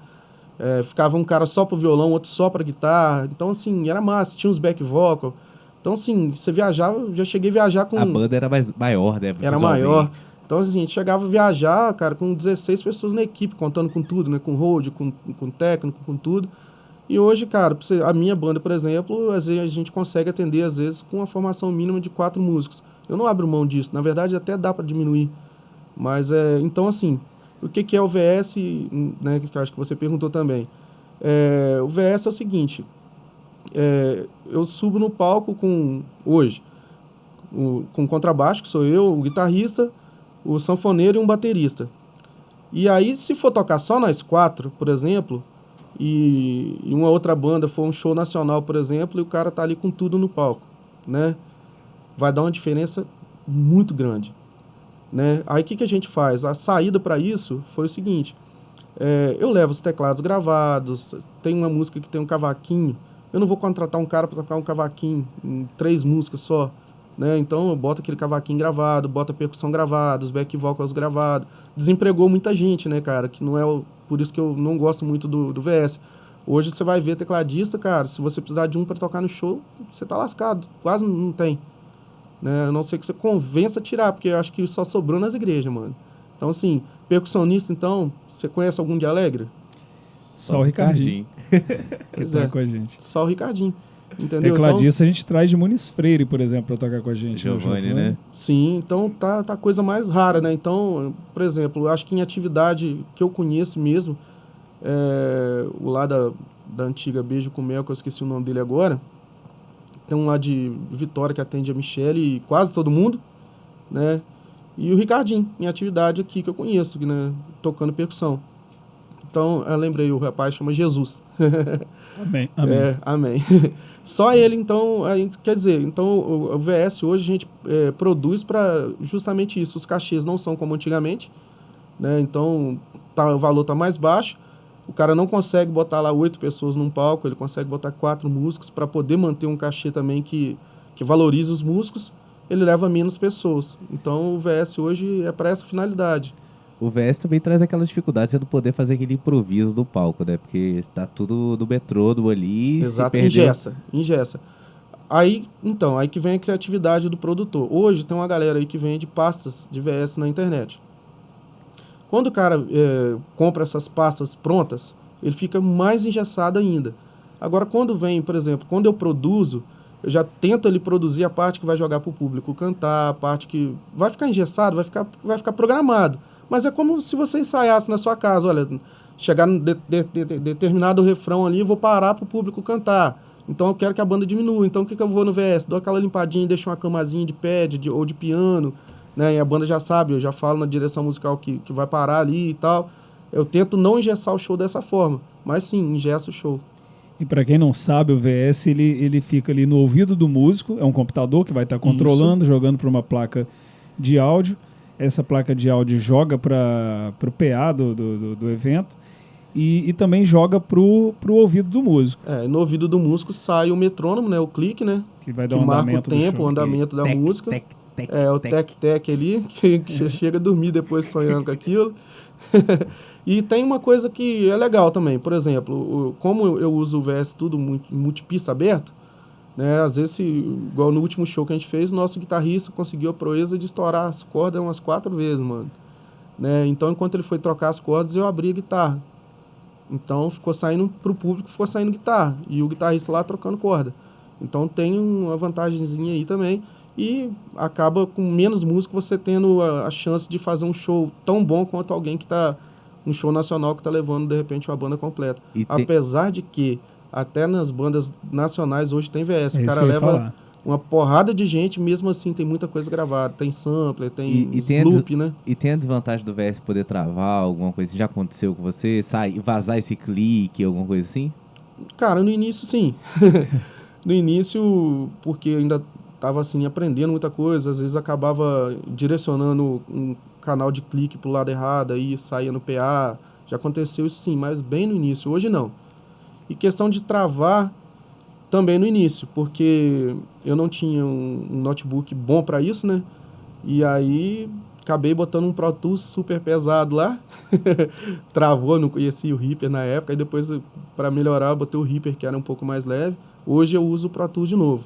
Ficava um cara só pro violão, outro só pra guitarra, então assim, era massa, tinha uns back vocal, então assim, você viajava, eu já cheguei a viajar com... A banda era maior, né? Era maior. Então, assim, a gente chegava a viajar, cara, com 16 pessoas na equipe, contando com tudo, né? Com road, com técnico, com tudo. E hoje, cara, a minha banda, por exemplo, às vezes a gente consegue atender, às vezes, com uma formação mínima de 4 músicos. Eu não abro mão disso. Na verdade, até dá para diminuir. Mas, então, assim, o que é o VS, né? Que eu acho que você perguntou também. O VS é o seguinte. Eu subo no palco hoje, com contrabaixo, que sou eu, o guitarrista, o sanfoneiro e um baterista. E aí, se for tocar só nós 4, por exemplo, e uma outra banda for um show nacional, por exemplo, e o cara tá ali com tudo no palco, né? Vai dar uma diferença muito grande, né? Aí, o que a gente faz? A saída para isso foi o seguinte, eu levo os teclados gravados, tem uma música que tem um cavaquinho, eu não vou contratar um cara para tocar um cavaquinho em 3 músicas só, né? Então eu boto aquele cavaquinho gravado, boto a percussão gravada, os back vocals gravados. Desempregou muita gente, né, cara? Que não é por isso que eu não gosto muito do VS. Hoje você vai ver tecladista, cara, se você precisar de um para tocar no show, você tá lascado, quase não tem, né? A não ser que você convença a tirar, porque eu acho que só sobrou nas igrejas, mano. Então assim, percussionista, então, você conhece algum de Alegre? Só o Ricardinho. Que tá com a gente. Só o Ricardinho. Entendeu? Tecladista então, a gente traz de Muniz Freire, por exemplo, para tocar com a gente. Giovanni, né? Sim, então tá a coisa mais rara, né? Então, por exemplo, eu acho que em atividade que eu conheço mesmo, o lá da antiga Beijo com Mel, que eu esqueci o nome dele agora, tem um lá de Vitória que atende a Michele e quase todo mundo, né? E o Ricardinho, em atividade aqui que eu conheço, né? Tocando percussão. Então, eu lembrei, o rapaz chama Jesus. Amém. Amém. Só ele, então, quer dizer, então o VS hoje a gente produz para justamente isso. Os cachês não são como antigamente, né? Então o valor está mais baixo. O cara não consegue botar lá 8 pessoas num palco, ele consegue botar 4 músicos para poder manter um cachê também que valorize os músicos. Ele leva menos pessoas. Então o VS hoje é para essa finalidade. O VS também traz aquela dificuldade de não poder fazer aquele improviso do palco, né? Porque está tudo do metrônomo ali. Exato, se perdeu... engessa. Aí que vem a criatividade do produtor. Hoje tem uma galera aí que vende pastas de VS na internet. Quando o cara compra essas pastas prontas, ele fica mais engessado ainda. Agora, quando vem, por exemplo, quando eu produzo, eu já tento ali produzir a parte que vai jogar para o público cantar, a parte que vai ficar engessado, vai ficar programado. Mas é como se você ensaiasse na sua casa. Olha, chegar em determinado refrão ali, eu vou parar para o público cantar. Então eu quero que a banda diminua. Então o que eu vou no VS? Dou aquela limpadinha, deixo uma camazinha de pad ou de piano, né? E a banda já sabe, eu já falo na direção musical que vai parar ali e tal. Eu tento não engessar o show dessa forma, mas sim, engessa o show. E para quem não sabe, o VS ele fica ali no ouvido do músico, é um computador que vai estar controlando, jogando para uma placa de áudio. Essa placa de áudio joga para o PA do evento e também joga para o ouvido do músico. No ouvido do músico sai o metrônomo, né, o clique, né, que vai dar um andamento marca o tempo, o andamento da música. O tec-tec ali, que você chega a dormir depois sonhando com aquilo. E tem uma coisa que é legal também, por exemplo, como eu uso o VS tudo multipista aberto, né, às vezes, igual no último show que a gente fez, o nosso guitarrista conseguiu a proeza de estourar as cordas umas 4 vezes, mano. Né? Então, enquanto ele foi trocar as cordas, eu abri a guitarra. Então, ficou saindo pro público, ficou saindo guitarra. E o guitarrista lá trocando corda. Então, tem uma vantagenzinha aí também. E acaba com menos músico você tendo a chance de fazer um show tão bom quanto alguém que tá... Um show nacional que tá levando, de repente, uma banda completa. Apesar de que até nas bandas nacionais hoje tem VS. O cara leva uma porrada de gente, mesmo assim tem muita coisa gravada. Tem sampler, tem loop, né? E tem a desvantagem do VS poder travar, alguma coisa assim? Já aconteceu com você? Vazar esse clique, alguma coisa assim? Cara, no início sim. No início, porque ainda tava assim, aprendendo muita coisa. Às vezes acabava direcionando um canal de clique pro lado errado, aí saía no PA, Já aconteceu isso sim, mas bem no início. Hoje não. E questão de travar também no início, porque eu não tinha um notebook bom para isso, né? E aí acabei botando um Pro Tools super pesado lá. Travou, não conhecia o Reaper na época. Aí depois, para melhorar, eu botei o Reaper, que era um pouco mais leve. Hoje eu uso o Pro Tools de novo.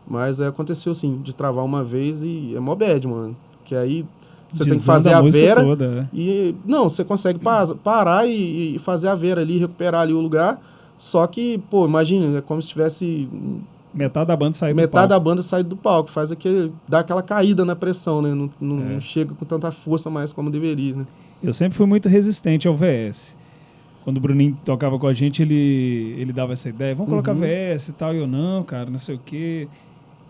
Mas aconteceu sim, de travar uma vez e é mó bad, mano. Que aí você tem que fazer a vera toda, e... Não, você consegue parar e fazer a vera ali, recuperar ali o lugar. Só que, pô, imagina, é como se tivesse... Metade da banda sair do palco. Metade da banda sai do palco, dá aquela caída na pressão, né? Não chega com tanta força mais como deveria, né? Eu sempre fui muito resistente ao VS. Quando o Bruninho tocava com a gente, ele dava essa ideia, vamos colocar VS e tal, e eu não, cara, não sei o quê.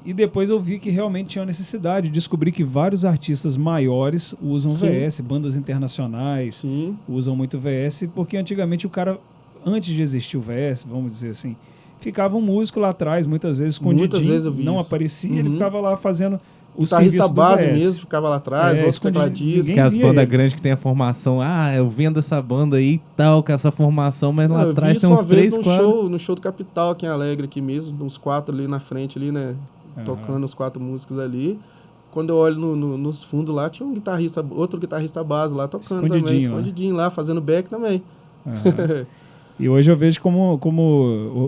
E depois eu vi que realmente tinha necessidade. Descobri que vários artistas maiores usam VS, bandas internacionais usam muito VS, porque antigamente o cara, antes de existir o VS, vamos dizer assim, ficava um músico lá atrás, muitas vezes escondidinho, não aparecia, ele ficava lá fazendo o serviço base mesmo, ficava lá atrás, outros tecladistas. Que as bandas grandes que tem a formação, eu vendo essa banda aí e tal, com essa formação, mas lá atrás tem uns 3, 4... no show do Capital aqui em Alegre, aqui mesmo, uns 4 ali na frente, ali, né? Tocando os 4 músicos ali. Quando eu olho nos fundos lá, tinha outro guitarrista base lá tocando também, escondidinho lá, fazendo back também. E hoje eu vejo como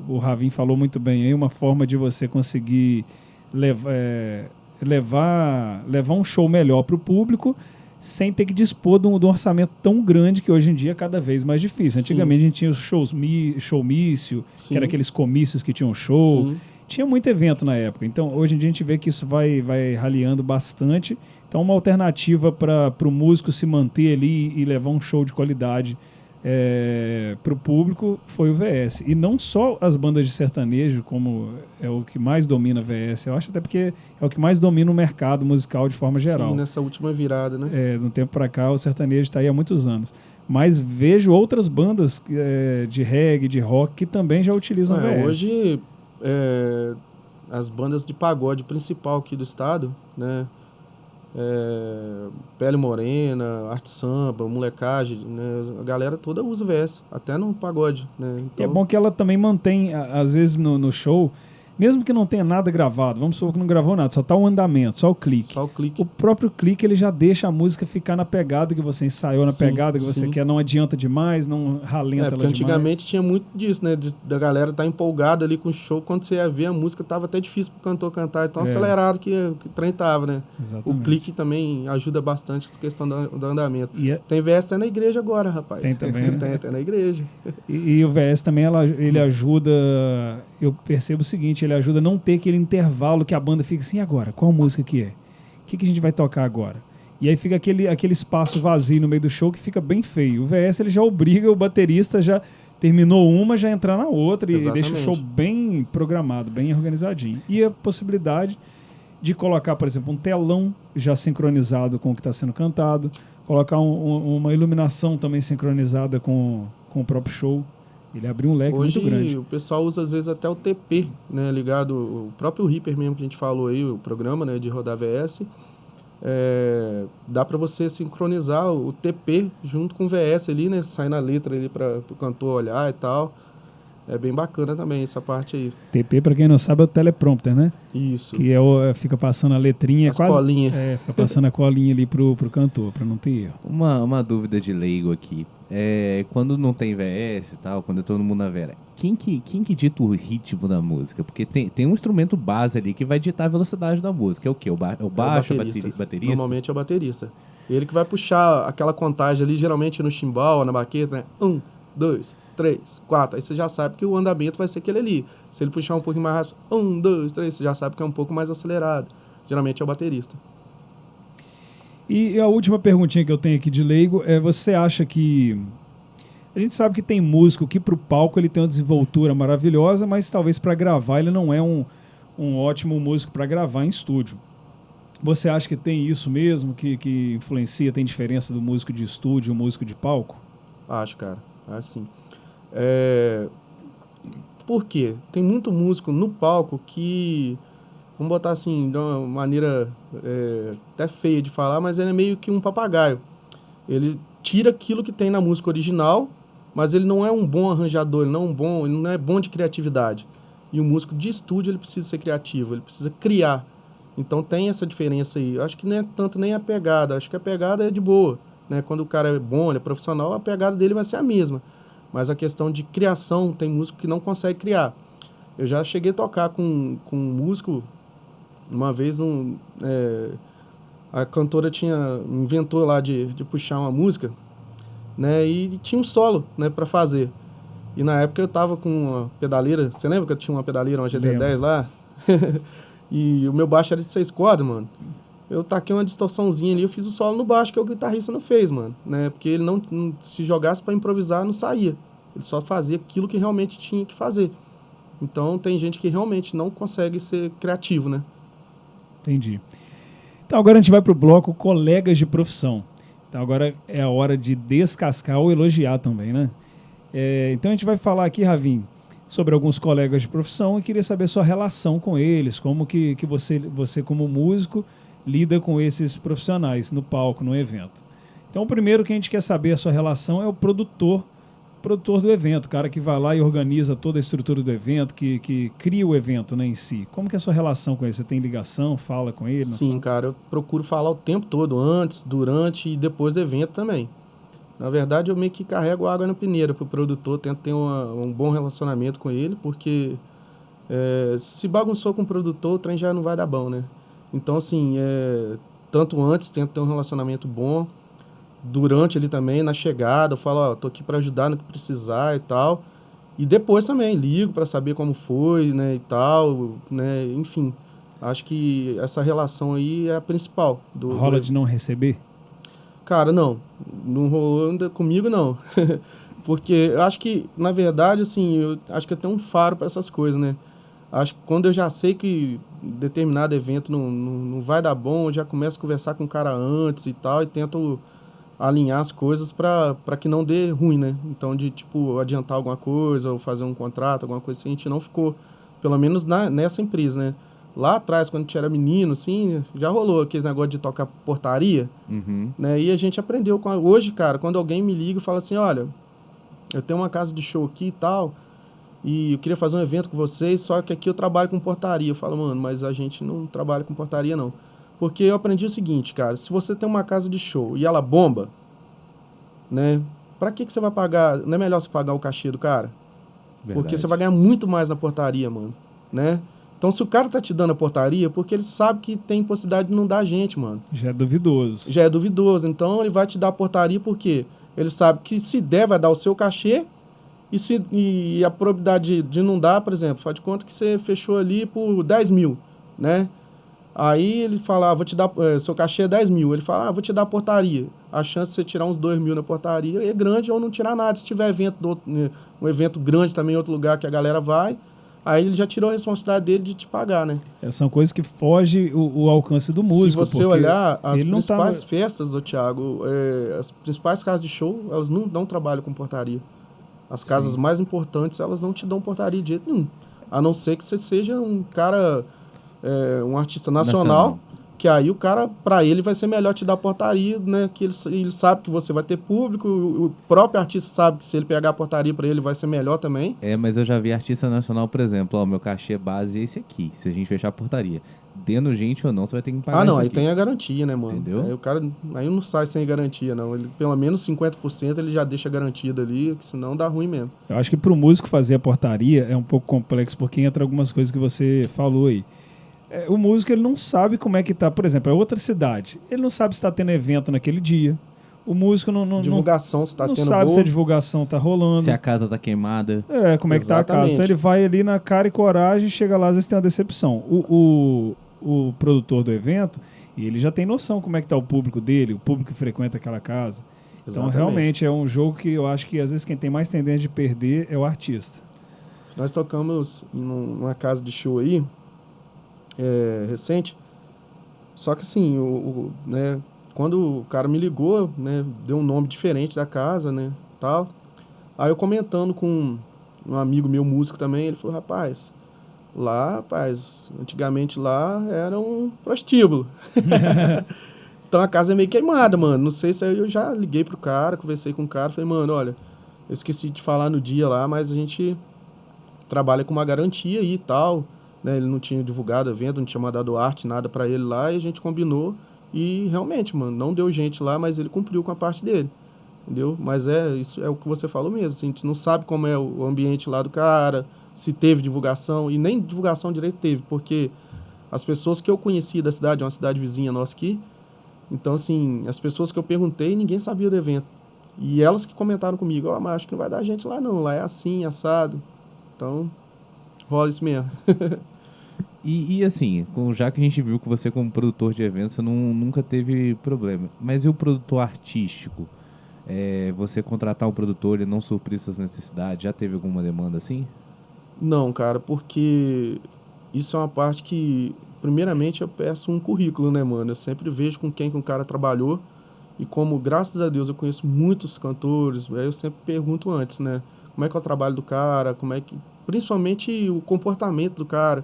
o Ravin falou muito bem aí, uma forma de você conseguir levar um show melhor para o público sem ter que dispor de um orçamento tão grande que hoje em dia é cada vez mais difícil. Antigamente a gente tinha os showmício, que era aqueles comícios que tinham show. Tinha muito evento na época. Então, hoje em dia a gente vê que isso vai raliando bastante. Então, uma alternativa para o músico se manter ali e levar um show de qualidade para o público foi o VS. E não só as bandas de sertanejo, como é o que mais domina VS, eu acho até porque é o que mais domina o mercado musical de forma geral. Sim, nessa última virada, né? De um tempo para cá, o sertanejo está aí há muitos anos. Mas vejo outras bandas de reggae, de rock, que também já utilizam VS. Hoje, as bandas de pagode principal aqui do estado, né? Pele Morena, Arte Samba, Molecagem, né? A galera toda usa VS, até no pagode, né? Então... É bom que ela também mantém, às vezes no show, mesmo que não tenha nada gravado, vamos supor que não gravou nada, só tá o andamento, só o clique. Só o clique. O próprio clique, ele já deixa a música ficar na pegada que você ensaiou, na pegada que você quer, não adianta demais, não ralenta ela demais. Antigamente tinha muito disso, né? Da galera tá empolgada ali com o show, quando você ia ver a música tava até difícil pro cantor cantar, tão acelerado que o trem tava, né? Exatamente. O clique também ajuda bastante essa questão do andamento. Tem VS até na igreja agora, rapaz. Tem também, né? Tem até na igreja. E o VS também, ele ajuda, eu percebo o seguinte, ele ajuda a não ter aquele intervalo que a banda fica assim, agora, qual música que é? O que a gente vai tocar agora? E aí fica aquele espaço vazio no meio do show que fica bem feio. O VS ele já obriga o baterista, já terminou uma, já entrar na outra e deixa o show bem programado, bem organizadinho. E a possibilidade de colocar, por exemplo, um telão já sincronizado com o que está sendo cantado, colocar uma iluminação também sincronizada com o próprio show. Ele abriu um leque muito grande. Hoje o pessoal usa às vezes até o TP, né, ligado, o próprio Reaper mesmo que a gente falou aí, o programa, né, de rodar VS, dá para você sincronizar o TP junto com o VS ali, né, sai na letra ali para o cantor olhar e tal. É bem bacana também essa parte aí. TP, para quem não sabe, é o teleprompter, né? Isso. Que fica passando a letrinha, colinha. Fica passando a colinha ali pro cantor, para não ter erro. Uma dúvida de leigo aqui. Quando não tem VS e tal, quando é todo mundo na vera, quem que dita o ritmo da música? Porque tem um instrumento base ali que vai ditar a velocidade da música. É o quê? O baixo, o baterista? Normalmente é o baterista. Ele que vai puxar aquela contagem ali, geralmente no chimbal, na baqueta, né? 1, 2, 3, 4. Aí você já sabe que o andamento vai ser aquele ali. Se ele puxar um pouquinho mais rápido, 1, 2, 3, você já sabe que é um pouco mais acelerado. Geralmente é o baterista. E a última perguntinha que eu tenho aqui de leigo é, você acha que... A gente sabe que tem músico que pro palco ele tem uma desenvoltura maravilhosa, mas talvez para gravar ele não é um ótimo músico para gravar em estúdio. Você acha que tem isso mesmo, que influencia, tem diferença do músico de estúdio e o músico de palco? Acho, cara. Acho sim. Por quê? Tem muito músico no palco que... Vamos botar assim, de uma maneira até feia de falar, mas ele é meio que um papagaio. Ele tira aquilo que tem na música original, mas ele não é um bom arranjador, ele não é bom de criatividade. E o músico de estúdio, ele precisa ser criativo, ele precisa criar. Então tem essa diferença aí. Eu acho que não é tanto nem a pegada, acho que a pegada é de boa, né? Quando o cara é bom, ele é profissional, a pegada dele vai ser a mesma. Mas a questão de criação, tem músico que não consegue criar. Eu já cheguei a tocar com um músico, uma vez, a cantora inventou lá de puxar uma música, né? E tinha um solo, né, para fazer. E na época eu tava com uma pedaleira, você lembra que eu tinha uma pedaleira, uma GT10 lá? E o meu baixo era de 6 cordas, mano. Eu taquei uma distorçãozinha ali, eu fiz o solo no baixo que o guitarrista não fez, mano, né? Porque ele não se jogasse para improvisar, não saía. Ele só fazia aquilo que realmente tinha que fazer. Então tem gente que realmente não consegue ser criativo, né? Entendi. Então agora a gente vai pro bloco colegas de profissão. Então agora é a hora de descascar ou elogiar também, né? Então a gente vai falar aqui, Ravin, sobre alguns colegas de profissão e queria saber sua relação com eles, como que você como músico lida com esses profissionais no palco, no evento. Então o primeiro que a gente quer saber a sua relação é o produtor do evento, o cara que vai lá e organiza toda a estrutura do evento, que cria o evento, né, em si. Como que é a sua relação com ele? Você tem ligação, fala com ele? Sim, cara, eu procuro falar o tempo todo, antes, durante e depois do evento também. Na verdade, eu meio que carrego água na peneira pro produtor, tento ter um bom relacionamento com ele, porque se bagunçou com o produtor, o trem já não vai dar bom, né? Então, assim, tanto antes, tento ter um relacionamento bom, durante ele também, na chegada, eu falo, ó, tô aqui para ajudar no que precisar e tal. E depois também, ligo para saber como foi, né, e tal, né, enfim. Acho que essa relação aí é a principal. Rola de não receber? Cara, não rolou ainda comigo, não. Porque eu acho que, na verdade, assim, eu acho que eu tenho um faro para essas coisas, né? Acho que quando eu já sei que determinado evento não vai dar bom, eu já começo a conversar com o cara antes e tal, e tento alinhar as coisas para que não dê ruim, né? Então, de, tipo, adiantar alguma coisa ou fazer um contrato, alguma coisa assim, a gente não ficou, pelo menos nessa empresa, né? Lá atrás, quando a gente era menino, assim, já rolou aquele negócio de tocar portaria, né? E a gente aprendeu. Hoje, cara, quando alguém me liga e fala assim, olha, eu tenho uma casa de show aqui e tal, e eu queria fazer um evento com vocês, só que aqui eu trabalho com portaria. Eu falo, mano, mas a gente não trabalha com portaria, não. Porque eu aprendi o seguinte, cara, se você tem uma casa de show e ela bomba, né? Pra que você vai pagar? Não é melhor você pagar o cachê do cara? Verdade. Porque você vai ganhar muito mais na portaria, mano, né? Então, se o cara tá te dando a portaria, porque ele sabe que tem possibilidade de não dar gente, mano. Já é duvidoso. Já é duvidoso. Então, ele vai te dar a portaria porque ele sabe que se der, vai dar o seu cachê. E a probabilidade de não dar, por exemplo, faz de conta que você fechou ali por 10 mil, né? Aí ele fala, vou te dar, seu cachê é 10 mil. Ele fala, vou te dar a portaria. A chance de você tirar uns 2 mil na portaria é grande ou não tirar nada. Se tiver um evento grande também em outro lugar que a galera vai, aí ele já tirou a responsabilidade dele de te pagar, né? São coisas que fogem o alcance do músico. Se você olhar as ele principais festas, Thiago, as principais casas de show, elas não trabalham com portaria. As casas mais importantes, elas não te dão portaria de jeito nenhum. A não ser que você seja um cara, um artista nacional, que aí o cara, pra ele, vai ser melhor te dar portaria, né? Que ele sabe que você vai ter público, o próprio artista sabe que se ele pegar a portaria pra ele, vai ser melhor também. Mas eu já vi artista nacional, por exemplo, meu cachê base é esse aqui, se a gente fechar a portaria. Dendo gente ou não, você vai ter que pagar isso aí aqui. tem a garantia, né, mano? Entendeu? Aí o cara não sai sem garantia, não. Ele, pelo menos 50% ele já deixa garantido ali, que senão dá ruim mesmo. Eu acho que pro músico fazer a portaria é um pouco complexo, porque entra algumas coisas que você falou aí. O músico, ele não sabe como é que tá, por exemplo, é outra cidade. Ele não sabe se tá tendo evento naquele dia. O músico divulgação, se tá não tendo sabe se a divulgação tá rolando. Se a casa tá queimada. Como é que tá a casa. Então ele vai ali na cara e coragem, chega lá, às vezes tem uma decepção. O produtor do evento, ele já tem noção como é que tá o público dele, o público que frequenta aquela casa. Exatamente. Então, realmente, é um jogo que eu acho que, às vezes, quem tem mais tendência de perder é o artista. Nós tocamos numa casa de show aí, recente, só que, assim, né, quando o cara me ligou, né, deu um nome diferente da casa, né, tal. Aí eu comentando com um amigo meu, músico também, ele falou, rapaz, antigamente lá era um prostíbulo. Então a casa é meio queimada, mano. Não sei se eu já liguei pro cara, conversei com o cara, falei, mano, olha, eu esqueci de falar no dia lá, mas a gente trabalha com uma garantia aí e tal, né? Ele não tinha divulgado o evento, não tinha mandado arte, nada pra ele lá, e a gente combinou. E realmente, mano, não deu gente lá, mas ele cumpriu com a parte dele. Entendeu? Mas isso é o que você falou mesmo. Assim, a gente não sabe como é o ambiente lá do cara, se teve divulgação, e nem divulgação direito teve, porque as pessoas que eu conheci da cidade, é uma cidade vizinha nossa aqui, então, assim, as pessoas que eu perguntei, ninguém sabia do evento. E elas que comentaram comigo, ó, mas acho que não vai dar gente lá não, lá é assim, assado. Então, rola isso mesmo. E assim, já que a gente viu que você como produtor de eventos, você nunca teve problema. Mas e o produtor artístico? Você contratar um produtor e não suprir suas necessidades, já teve alguma demanda assim? Não, cara, porque isso é uma parte que, primeiramente, eu peço um currículo, né, mano? Eu sempre vejo com quem que um cara trabalhou. E como, graças a Deus, eu conheço muitos cantores, aí eu sempre pergunto antes, né? Como é que é o trabalho do cara, como é que... Principalmente o comportamento do cara.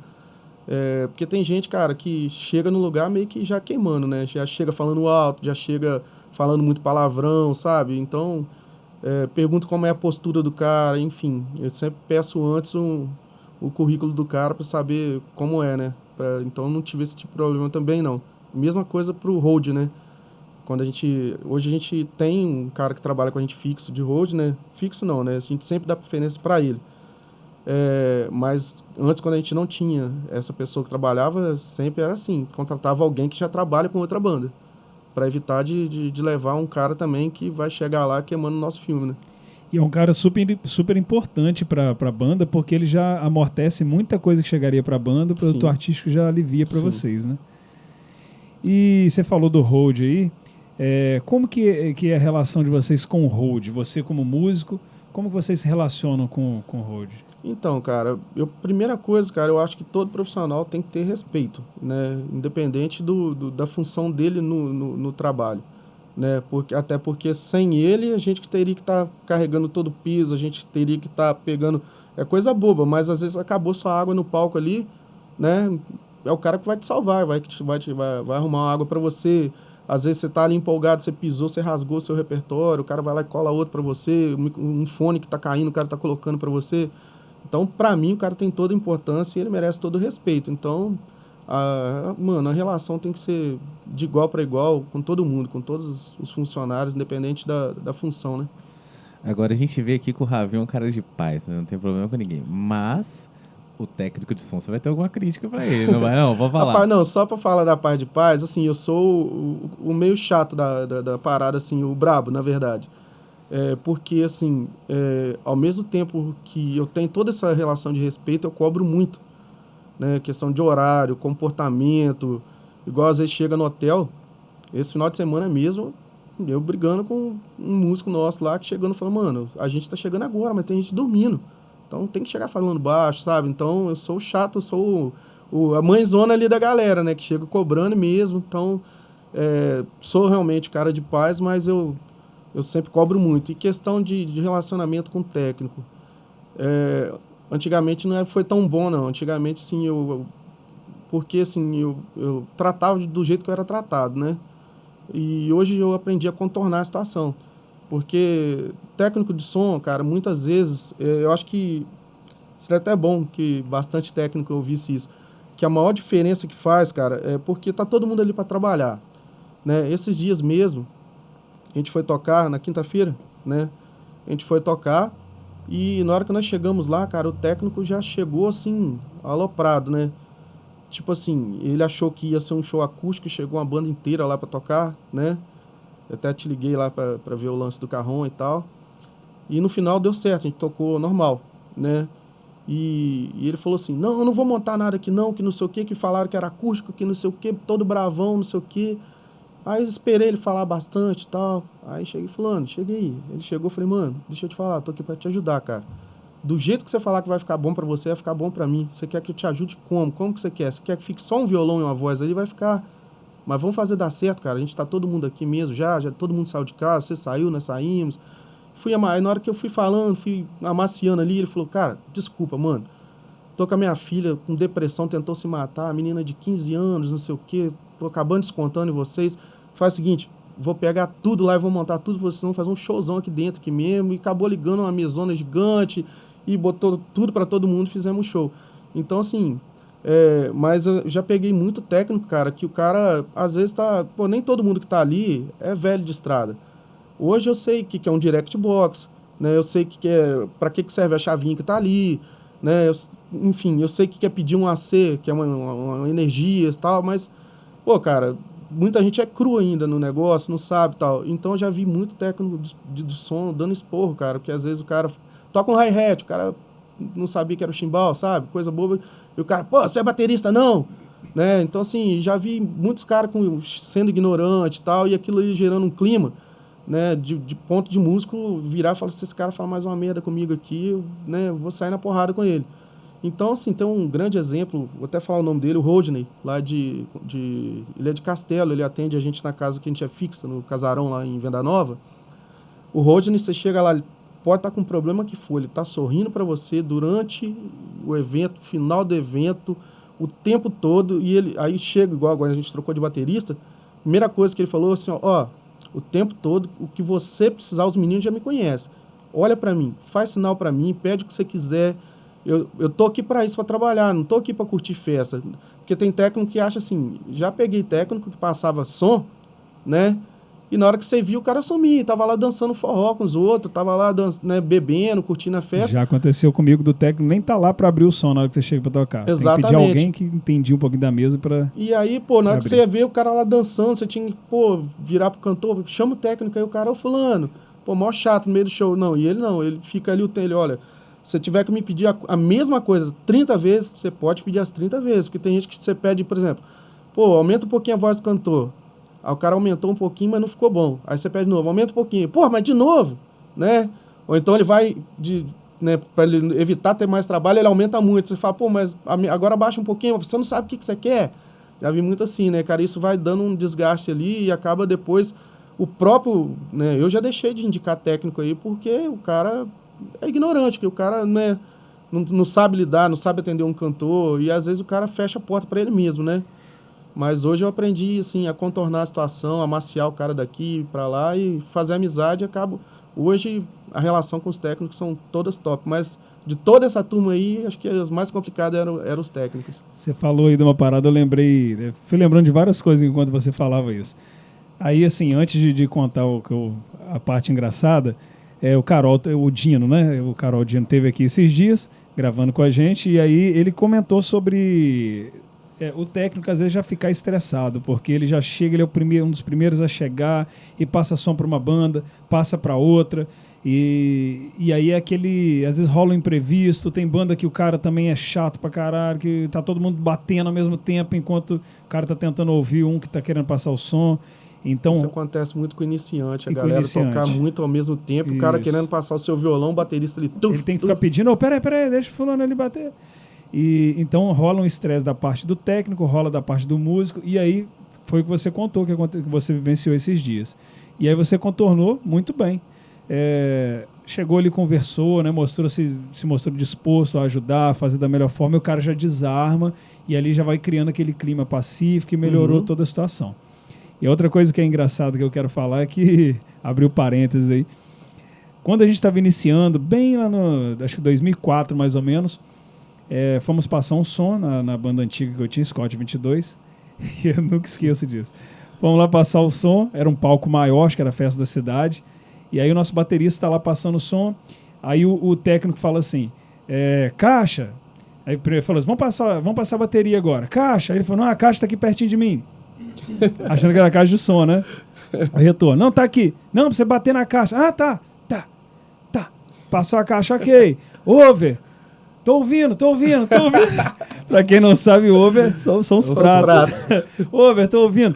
Porque tem gente, cara, que chega no lugar meio que já queimando, né? Já chega falando alto, já chega falando muito palavrão, sabe? Então, pergunto como é a postura do cara, enfim. Eu sempre peço antes o currículo do cara para saber como é, né? Então, não tive esse tipo de problema também, não. Mesma coisa pro hold, né? Hoje a gente tem um cara que trabalha com a gente fixo de hold, né? Fixo não, né? A gente sempre dá preferência para ele. Mas antes, quando a gente não tinha essa pessoa que trabalhava, sempre era assim, contratava alguém que já trabalha com outra banda, para evitar de levar um cara também que vai chegar lá queimando o nosso filme, né? E é um cara super, super importante pra banda, porque ele já amortece muita coisa que chegaria pra banda, o produtor Sim, artístico já alivia pra sim. vocês, né? E você falou do hold aí, como que é a relação de vocês com o hold? Você como músico, como que vocês se relacionam com o hold? Então, cara, primeira coisa, cara, eu acho que todo profissional tem que ter respeito, né? Independente da função dele no trabalho, né? Até porque sem ele a gente que teria que estar carregando todo o piso, a gente teria que estar pegando. É coisa boba, mas às vezes acabou sua água no palco ali, né? É o cara que vai te salvar, vai arrumar uma água para você. Às vezes você tá ali empolgado, você pisou, você rasgou seu repertório, o cara vai lá e cola outro para você, um fone que tá caindo, o cara tá colocando para você. Então, pra mim, o cara tem toda a importância e ele merece todo o respeito. Então, mano, a relação tem que ser de igual para igual com todo mundo, com todos os funcionários, independente da função, né? Agora a gente vê aqui que o Ravi é um cara de paz, né? Não tem problema com ninguém. Mas o técnico de som, você vai ter alguma crítica pra ele, não vai não? Vou falar. Rapaz, não, só pra falar da paz de paz, assim, eu sou o meio chato da parada, assim, o brabo, na verdade. Porque, assim, ao mesmo tempo que eu tenho toda essa relação de respeito, eu cobro muito, né? Questão de horário, comportamento. Igual às vezes chega no hotel, esse final de semana mesmo, eu brigando com um músico nosso lá que chegando e falando, mano, a gente tá chegando agora, mas tem gente dormindo. Então tem que chegar falando baixo, sabe? Então eu sou o chato, eu sou a mãezona ali da galera, né? Que chega cobrando mesmo. Então, sou realmente cara de paz, mas eu sempre cobro muito. E questão de relacionamento com o técnico. Antigamente não foi tão bom, não. Antigamente, sim, porque assim, eu tratava do jeito que eu era tratado, né? E hoje eu aprendi a contornar a situação. Porque técnico de som, cara, muitas vezes, eu acho que seria até bom que bastante técnico ouvisse isso. Que a maior diferença que faz, cara, é porque tá todo mundo ali para trabalhar, né? Esses dias mesmo, a gente foi tocar na quinta-feira, né? A gente foi tocar e na hora que nós chegamos lá, cara, o técnico já chegou assim, aloprado, né? Tipo assim, ele achou que ia ser um show acústico e chegou uma banda inteira lá pra tocar, né? Eu até te liguei lá pra ver o lance do carrom e tal. E no final deu certo, a gente tocou normal, né? E ele falou assim, não, eu não vou montar nada aqui não, que não sei o que falaram que era acústico, que não sei o que todo bravão, não sei o que. Aí eu esperei ele falar bastante e tal. Aí cheguei falando, cheguei. Ele chegou, falei, mano, deixa eu te falar, tô aqui pra te ajudar, cara. Do jeito que você falar que vai ficar bom pra você, vai ficar bom pra mim. Você quer que eu te ajude como? Como que você quer? Você quer que fique só um violão e uma voz aí? Vai ficar. Mas vamos fazer dar certo, cara. A gente tá todo mundo aqui mesmo já todo mundo saiu de casa, você saiu, nós saímos. Aí na hora que eu fui falando, fui amaciando ali, ele falou, cara, desculpa, mano. Tô com a minha filha com depressão, tentou se matar, a menina de 15 anos, não sei o quê. Tô acabando descontando em vocês. faz o seguinte, vou pegar tudo lá e vou montar tudo, vocês vão fazer um showzão aqui dentro aqui mesmo, e acabou ligando uma mesona gigante, e botou tudo para todo mundo, fizemos um show. Então, assim, mas eu já peguei muito técnico, cara, que o cara, às vezes, nem todo mundo que tá ali é velho de estrada. Hoje eu sei o que é um direct box, né? Eu sei para que serve a chavinha que tá ali, né? Enfim, eu sei que é pedir um AC, que é uma energia e tal, mas, pô, cara, muita gente é cru ainda no negócio, não sabe e tal. Então eu já vi muito técnico de som dando esporro, cara, porque às vezes o cara toca um hi-hat, o cara não sabia que era o chimbal, sabe? Coisa boba. E o cara, pô, você é baterista, não? Né? Então, assim, já vi muitos caras sendo ignorante e tal, e aquilo ali gerando um clima, né, de ponto de músico virar e falar, se esse cara falar mais uma merda comigo aqui, né, eu vou sair na porrada com ele. Então, assim, tem um grande exemplo, vou até falar o nome dele, o Rodney, lá ele é de Castelo, ele atende a gente na casa que a gente é fixa, no casarão lá em Venda Nova. O Rodney, você chega lá, ele pode estar com o problema que for, ele está sorrindo para você durante o evento, final do evento, o tempo todo, e ele aí chega, igual agora a gente trocou de baterista, primeira coisa que ele falou assim, ó, o tempo todo, o que você precisar, os meninos já me conhecem. Olha para mim, faz sinal para mim, pede o que você quiser. Eu tô aqui para isso, para trabalhar, não tô aqui para curtir festa. Porque tem técnico que acha assim, já peguei técnico que passava som, né? E na hora que você viu, o cara sumia, tava lá dançando forró com os outros, tava lá né, bebendo, curtindo a festa. Já aconteceu comigo do técnico, nem tá lá para abrir o som na hora que você chega para tocar. Exatamente. Tem que pedir alguém que entendia um pouquinho da mesa para. E aí, pô, na hora que você ia ver o cara lá dançando, você tinha que, pô, virar pro cantor, chama o técnico aí, o cara, ô fulano, pô, mó chato no meio do show. Não, e ele não, ele fica ali, ele olha, se tiver que me pedir a mesma coisa 30 vezes, você pode pedir as 30 vezes, porque tem gente que você pede, por exemplo, pô, aumenta um pouquinho a voz do cantor. Aí o cara aumentou um pouquinho, mas não ficou bom. Aí você pede de novo, aumenta um pouquinho. Pô, mas de novo, né? Ou então ele vai, né, para ele evitar ter mais trabalho, ele aumenta muito. Você fala, pô, mas agora baixa um pouquinho, você não sabe o que você quer. Já vi muito assim, né, cara? Isso vai dando um desgaste ali e acaba depois o próprio, né? Eu já deixei de indicar técnico aí porque o cara é ignorante, que o cara, né, não sabe lidar, não sabe atender um cantor e às vezes o cara fecha a porta para ele mesmo, né? Mas hoje eu aprendi, assim, a contornar a situação, amaciar o cara daqui para lá e fazer amizade. Hoje a relação com os técnicos são todas top, mas de toda essa turma aí, acho que as mais complicadas eram os técnicos. Você falou aí de uma parada, fui lembrando de várias coisas enquanto você falava isso. Aí, assim, antes de contar a parte engraçada, o Dino, né? O Carol Dino teve aqui esses dias, gravando com a gente, e aí ele comentou sobre o técnico às vezes já ficar estressado, porque ele já chega, ele é um dos primeiros a chegar e passa som para uma banda, passa para outra, e aí é aquele, às vezes rola um imprevisto, tem banda que o cara também é chato pra caralho, que tá todo mundo batendo ao mesmo tempo, enquanto o cara tá tentando ouvir um que tá querendo passar o som. Então, isso acontece muito com o iniciante, a galera tocar muito ao mesmo tempo, o cara querendo passar o seu violão, o baterista ali... Ele tem que ficar pedindo, peraí, deixa o fulano ali bater. E então rola um estresse da parte do técnico, rola da parte do músico, e aí foi o que você contou, que você vivenciou esses dias. E aí você contornou muito bem. Chegou ali, conversou, né, se mostrou disposto a ajudar, a fazer da melhor forma, e o cara já desarma, e ali já vai criando aquele clima pacífico e melhorou toda a situação. E outra coisa que é engraçada que eu quero falar é que, abriu parênteses aí, quando a gente estava iniciando, bem lá acho que 2004 mais ou menos, fomos passar um som na banda antiga que eu tinha, Scott 22, e eu nunca esqueço disso. Fomos lá passar o som, era um palco maior, acho que era a festa da cidade, e aí o nosso baterista está lá passando o som, aí o técnico fala assim, caixa, aí ele falou assim, vamos passar a bateria agora, caixa, aí ele falou, não, a caixa está aqui pertinho de mim, achando que era a caixa de som, né? O retorno, não, tá aqui, não, pra você bater na caixa, tá, passou a caixa, ok, over, Tô ouvindo. Pra quem não sabe, over são os pratos. Over, tô ouvindo.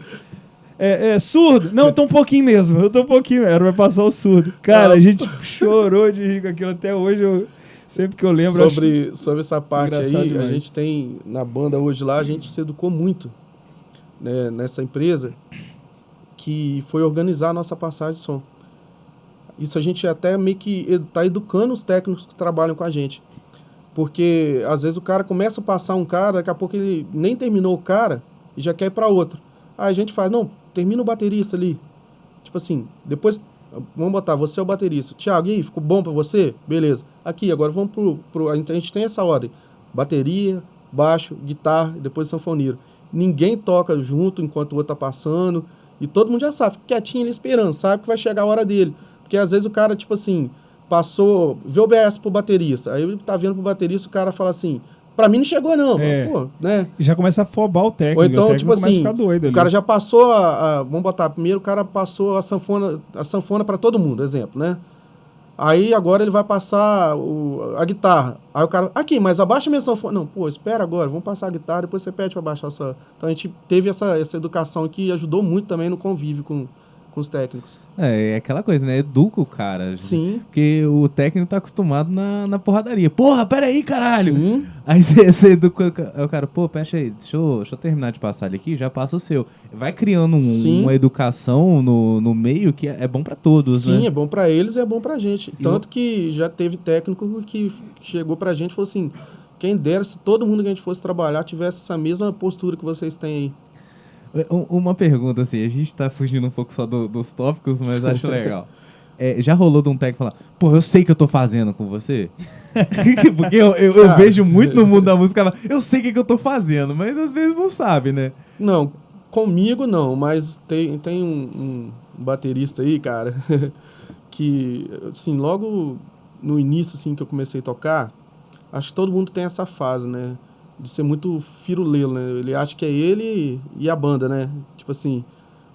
Surdo? Não, eu tô um pouquinho mesmo. Era pra passar o surdo. Cara, a gente chorou de rir com aquilo até hoje. Sempre que eu lembro... Sobre essa parte aí, demais. A gente tem, na banda hoje lá, a gente se educou muito, né, nessa empresa, que foi organizar a nossa passagem de som. Isso a gente até meio que tá educando os técnicos que trabalham com a gente. Porque, às vezes, o cara começa a passar um cara, daqui a pouco ele nem terminou o cara e já quer ir para outro. Aí a gente faz, não, termina o baterista ali. Tipo assim, depois, vamos botar, você é o baterista. Thiago, e aí, ficou bom pra você? Beleza. Aqui, agora vamos a gente tem essa ordem. Bateria, baixo, guitarra, depois sanfoneiro. Ninguém toca junto enquanto o outro tá passando. E todo mundo já sabe, fica quietinho ali esperando, sabe que vai chegar a hora dele. Porque às vezes o cara, tipo assim, passou, vê o BS pro baterista. Aí ele tá vendo pro baterista, o cara fala assim, pra mim não chegou não, pô, né? Já começa a afobar o técnico. Ou então, o técnico tipo começa assim, a ficar doido o ali. cara já passou vamos botar, primeiro o cara passou a sanfona para todo mundo, exemplo, né? Aí agora ele vai passar a guitarra. Aí o cara, aqui, mas abaixa minha sanfona. Não, pô, espera agora, vamos passar a guitarra, depois você pede para baixar essa. Então a gente teve essa educação que ajudou muito também no convívio com os técnicos. É aquela coisa, né? Educa o cara. Sim. Porque o técnico tá acostumado na porradaria. Porra, peraí, caralho! Sim. Aí você educa o cara, pô, fecha aí, deixa eu terminar de passar ele aqui, já passa o seu. Vai criando uma educação no meio que é bom pra todos, né? Sim, é bom pra eles e é bom pra gente. Tanto que já teve técnico que chegou pra gente e falou assim, quem dera se todo mundo que a gente fosse trabalhar tivesse essa mesma postura que vocês têm aí. Uma pergunta, assim, a gente tá fugindo um pouco só dos tópicos, mas acho legal. Já rolou de um técnico falar, pô, eu sei o que eu tô fazendo com você? Porque eu vejo muito no mundo da música, eu sei o que eu tô fazendo, mas às vezes não sabe, né? Não, comigo não, mas tem um baterista aí, cara, que, assim, logo no início, assim, que eu comecei a tocar, acho que todo mundo tem essa fase, né? De ser muito firulelo, né? Ele acha que é ele e a banda, né? Tipo assim,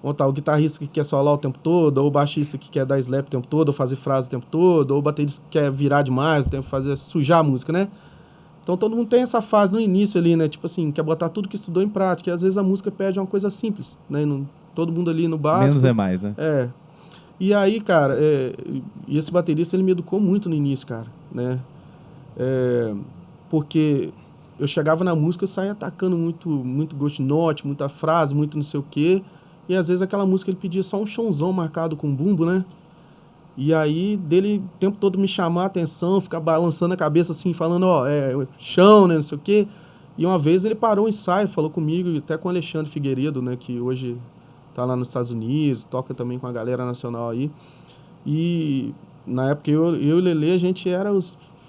o guitarrista que quer solar o tempo todo, ou o baixista que quer dar slap o tempo todo, ou fazer frase o tempo todo, ou o baterista que quer virar demais, tem que sujar a música, né? Então todo mundo tem essa fase no início ali, né? Tipo assim, quer botar tudo que estudou em prática, e às vezes a música pede uma coisa simples, né? Todo mundo ali no básico. Menos é mais, né? É. E aí, cara, e esse baterista, ele me educou muito no início, cara, né? Porque eu chegava na música, eu saía atacando muito ghost note, muita frase, muito não sei o quê. E às vezes aquela música ele pedia só um chãozão marcado com bumbo, né? E aí dele o tempo todo me chamar a atenção, ficar balançando a cabeça assim, falando, chão, né, não sei o quê. E uma vez ele parou o ensaio, falou comigo, até com o Alexandre Figueiredo, né, que hoje tá lá nos Estados Unidos, toca também com a galera nacional aí. E na época eu e o Lelê, a gente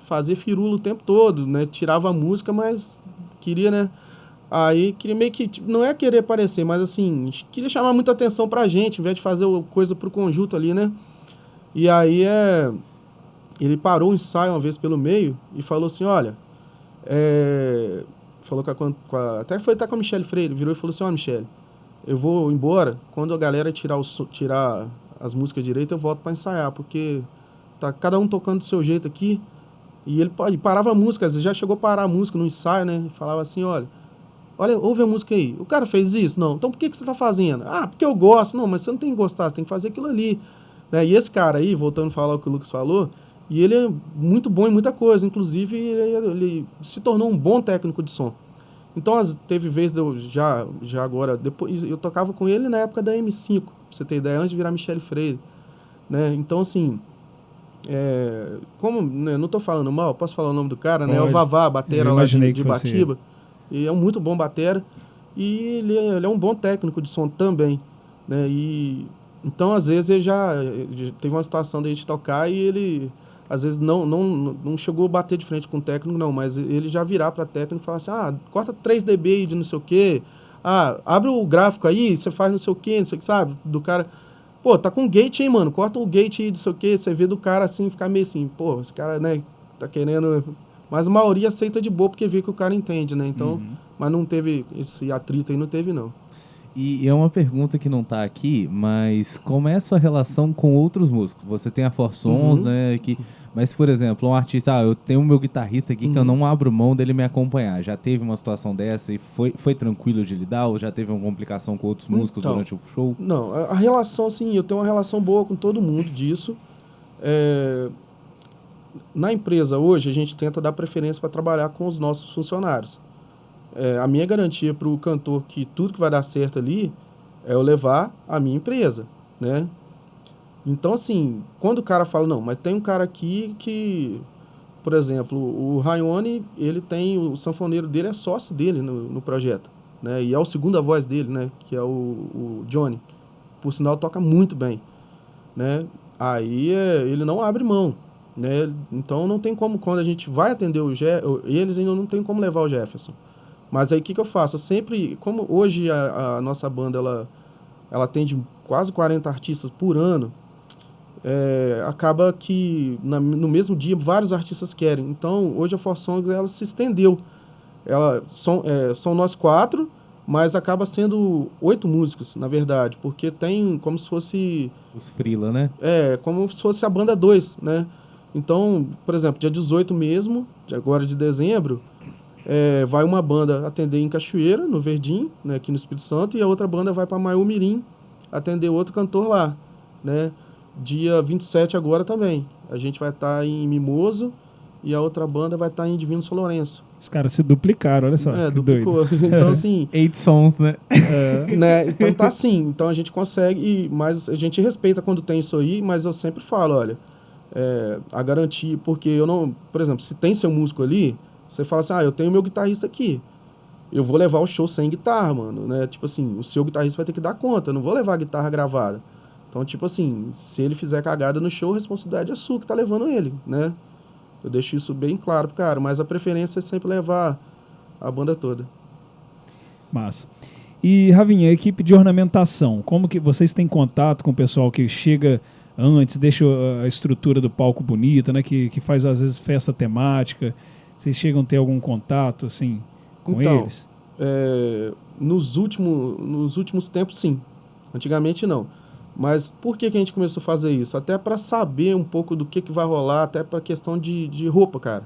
fazer firula o tempo todo, né? Tirava a música, mas queria, né? Aí queria meio que, tipo, não é querer aparecer, mas assim, queria chamar muita atenção pra gente, ao invés de fazer coisa pro conjunto ali, né? E aí ele parou o ensaio uma vez pelo meio e falou assim, olha, falou até foi estar com a Michele Freire, virou e falou assim, ó, Michele, eu vou embora, quando a galera tirar as músicas direito, eu volto pra ensaiar, porque tá cada um tocando do seu jeito aqui. E ele parava a música, às vezes já chegou a parar a música no ensaio, né? E falava assim, olha, ouve a música aí. O cara fez isso? Não. Então por que você tá fazendo? Ah, porque eu gosto. Não, mas você não tem que gostar, você tem que fazer aquilo ali. Né? E esse cara aí, voltando a falar o que o Lucas falou, e ele é muito bom em muita coisa. Inclusive, ele se tornou um bom técnico de som. Então, teve vezes, já agora, depois eu tocava com ele na época da M5, pra você ter ideia, antes de virar Michele Freire. Né? Então, assim... como, né, não tô falando mal, posso falar o nome do cara, né? É o Vavá, batera lá de Batiba. E é um muito bom batera. E ele é um bom técnico de som também, né? E então, às vezes, ele já teve uma situação de a gente tocar e ele, às vezes, não chegou a bater de frente com o técnico, não, mas ele já virar para técnico e falar assim, corta 3 dB aí de não sei o quê, abre o gráfico aí, você faz não sei o quê, não sei o que, sabe? Do cara... Pô, tá com gate aí, mano. Corta o gate aí, não sei o quê. Você vê do cara assim, ficar meio assim, pô, esse cara, né, tá querendo... Mas a maioria aceita de boa porque vê que o cara entende, né? Então, mas não teve esse atrito aí, não teve, não. E é uma pergunta que não tá aqui, mas como é a sua relação com outros músicos? Você tem a Forsons, né? Mas, por exemplo, um artista, eu tenho o meu guitarrista aqui que eu não abro mão dele me acompanhar. Já teve uma situação dessa e foi tranquilo de lidar? Ou já teve uma complicação com outros músicos durante o show? Não, a relação, assim, eu tenho uma relação boa com todo mundo disso. Na empresa hoje, a gente tenta dar preferência para trabalhar com os nossos funcionários. A minha garantia para o cantor que tudo que vai dar certo ali é eu levar a minha empresa, né? Então, assim, quando o cara fala, não, mas tem um cara aqui que, por exemplo, o Rayone, ele tem, o sanfoneiro dele é sócio dele no projeto, né? E é o segunda voz dele, né? Que é o Johnny. Por sinal, toca muito bem, né? Aí ele não abre mão, né? Então não tem como, quando a gente vai atender eles, ainda não tem como levar o Jefferson. Mas aí o que eu faço? Eu sempre, como hoje a nossa banda ela atende quase 40 artistas por ano, acaba que no mesmo dia vários artistas querem. Então hoje a For Songs ela se estendeu. São nós 4, mas acaba sendo 8 músicos, na verdade, porque tem como se fosse... Os freela, né? como se fosse a banda 2, né? Então, por exemplo, dia 18 mesmo, agora de dezembro, vai uma banda atender em Cachoeira, no Verdim, né, aqui no Espírito Santo, e a outra banda vai para Maiú-Mirim atender outro cantor lá, né? Dia 27 agora também. A gente vai estar em Mimoso e a outra banda vai estar em Divino São Lourenço. Os caras se duplicaram, olha só. Duplicou. Então, assim... 8 sons, né? né? Então tá assim. Então a gente consegue, mas a gente respeita quando tem isso aí, mas eu sempre falo, olha, a garantia, porque eu não... Por exemplo, se tem seu músico ali, você fala assim, eu tenho meu guitarrista aqui. Eu vou levar o show sem guitarra, mano, né? Tipo assim, o seu guitarrista vai ter que dar conta, eu não vou levar a guitarra gravada. Então, tipo assim, se ele fizer cagada no show, a responsabilidade é sua que tá levando ele, né? Eu deixo isso bem claro pro cara, mas a preferência é sempre levar a banda toda. Massa. E, Ravinha, a equipe de ornamentação, como que vocês têm contato com o pessoal que chega antes, deixa a estrutura do palco bonita, né? Que faz, às vezes, festa temática. Vocês chegam a ter algum contato, assim, com eles? Nos últimos tempos, sim. Antigamente, não. Mas por que a gente começou a fazer isso? Até para saber um pouco do que vai rolar, até para questão de roupa, cara,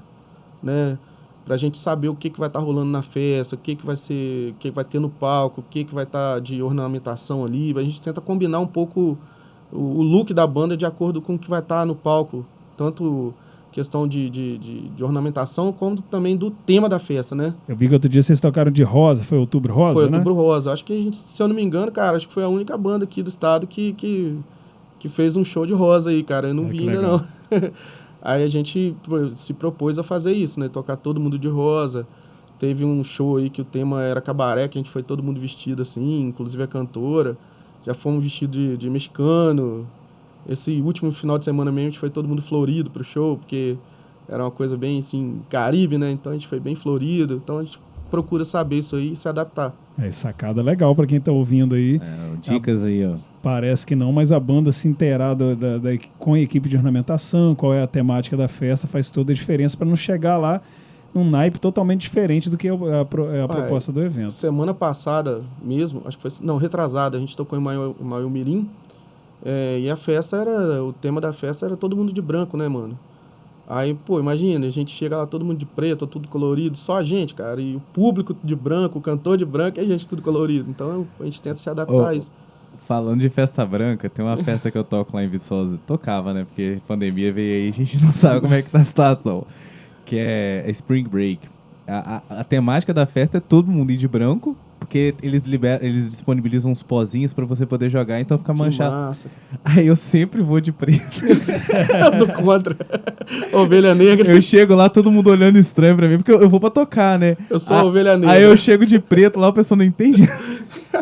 né? Pra gente saber o que vai estar rolando na festa, o que vai ser, o que vai ter no palco, o que vai estar de ornamentação ali. A gente tenta combinar um pouco o look da banda de acordo com o que vai estar no palco, tanto questão de ornamentação, como também do tema da festa, né? Eu vi que outro dia vocês tocaram de rosa, foi Outubro Rosa, Foi né? Outubro Rosa. Acho que a gente, se eu não me engano, cara, acho que foi a única banda aqui do estado que fez um show de rosa aí, cara. Eu não vi ainda, não. Aí a gente se propôs a fazer isso, né? Tocar todo mundo de rosa. Teve um show aí que o tema era cabaré, que a gente foi todo mundo vestido assim, inclusive a cantora. Já fomos vestidos de mexicano. Esse último final de semana mesmo, a gente foi todo mundo florido pro show, porque era uma coisa bem, assim, Caribe, né? Então a gente foi bem florido. Então a gente procura saber isso aí e se adaptar. Sacada legal pra quem tá ouvindo aí. Dicas aí, ó. Parece que não, mas a banda se inteirar com a equipe de ornamentação, qual é a temática da festa, faz toda a diferença para não chegar lá num naipe totalmente diferente do que a proposta do evento. Semana passada mesmo, acho que foi... Não, retrasada, a gente tocou em Maiú-Mirim. E a festa o tema da festa era todo mundo de branco, né, mano? Aí, pô, imagina, a gente chega lá todo mundo de preto, tudo colorido, só a gente, cara. E o público de branco, o cantor de branco e a gente tudo colorido. Então a gente tenta se adaptar a isso. Falando de festa branca, tem uma festa que eu toco lá em Viçosa. Tocava, né? Porque pandemia veio aí, a gente não sabe como é que tá a situação. Que é Spring Break. A temática da festa é todo mundo ir de branco, porque eles disponibilizam uns pozinhos pra você poder jogar, então fica manchado. Massa. Aí eu sempre vou de preto. Do contra. Ovelha negra. Eu chego lá, todo mundo olhando estranho pra mim, porque eu vou pra tocar, né? Eu sou a ovelha negra. Aí eu chego de preto lá, o pessoal não entende.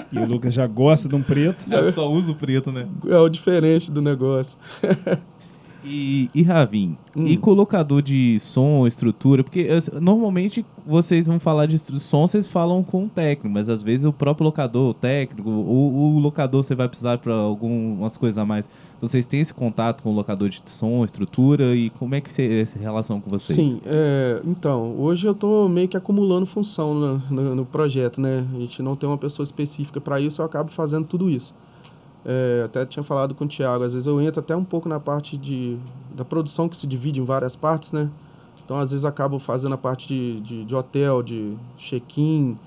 E o Lucas já gosta de um preto. Eu só uso preto, né? É o diferente do negócio. E Ravin, e colocador de som, estrutura, porque normalmente vocês vão falar de som, vocês falam com o técnico, mas às vezes o próprio locador, o técnico, o locador você vai precisar para algumas coisas a mais. Vocês têm esse contato com o locador de som, estrutura, e como é que é essa relação com vocês? Sim, então, hoje eu tô meio que acumulando função no projeto, né? A gente não tem uma pessoa específica para isso, eu acabo fazendo tudo isso. Até tinha falado com o Thiago, às vezes eu entro até um pouco na parte da produção que se divide em várias partes, né? Então, às vezes acabo fazendo a parte de hotel, de check-in,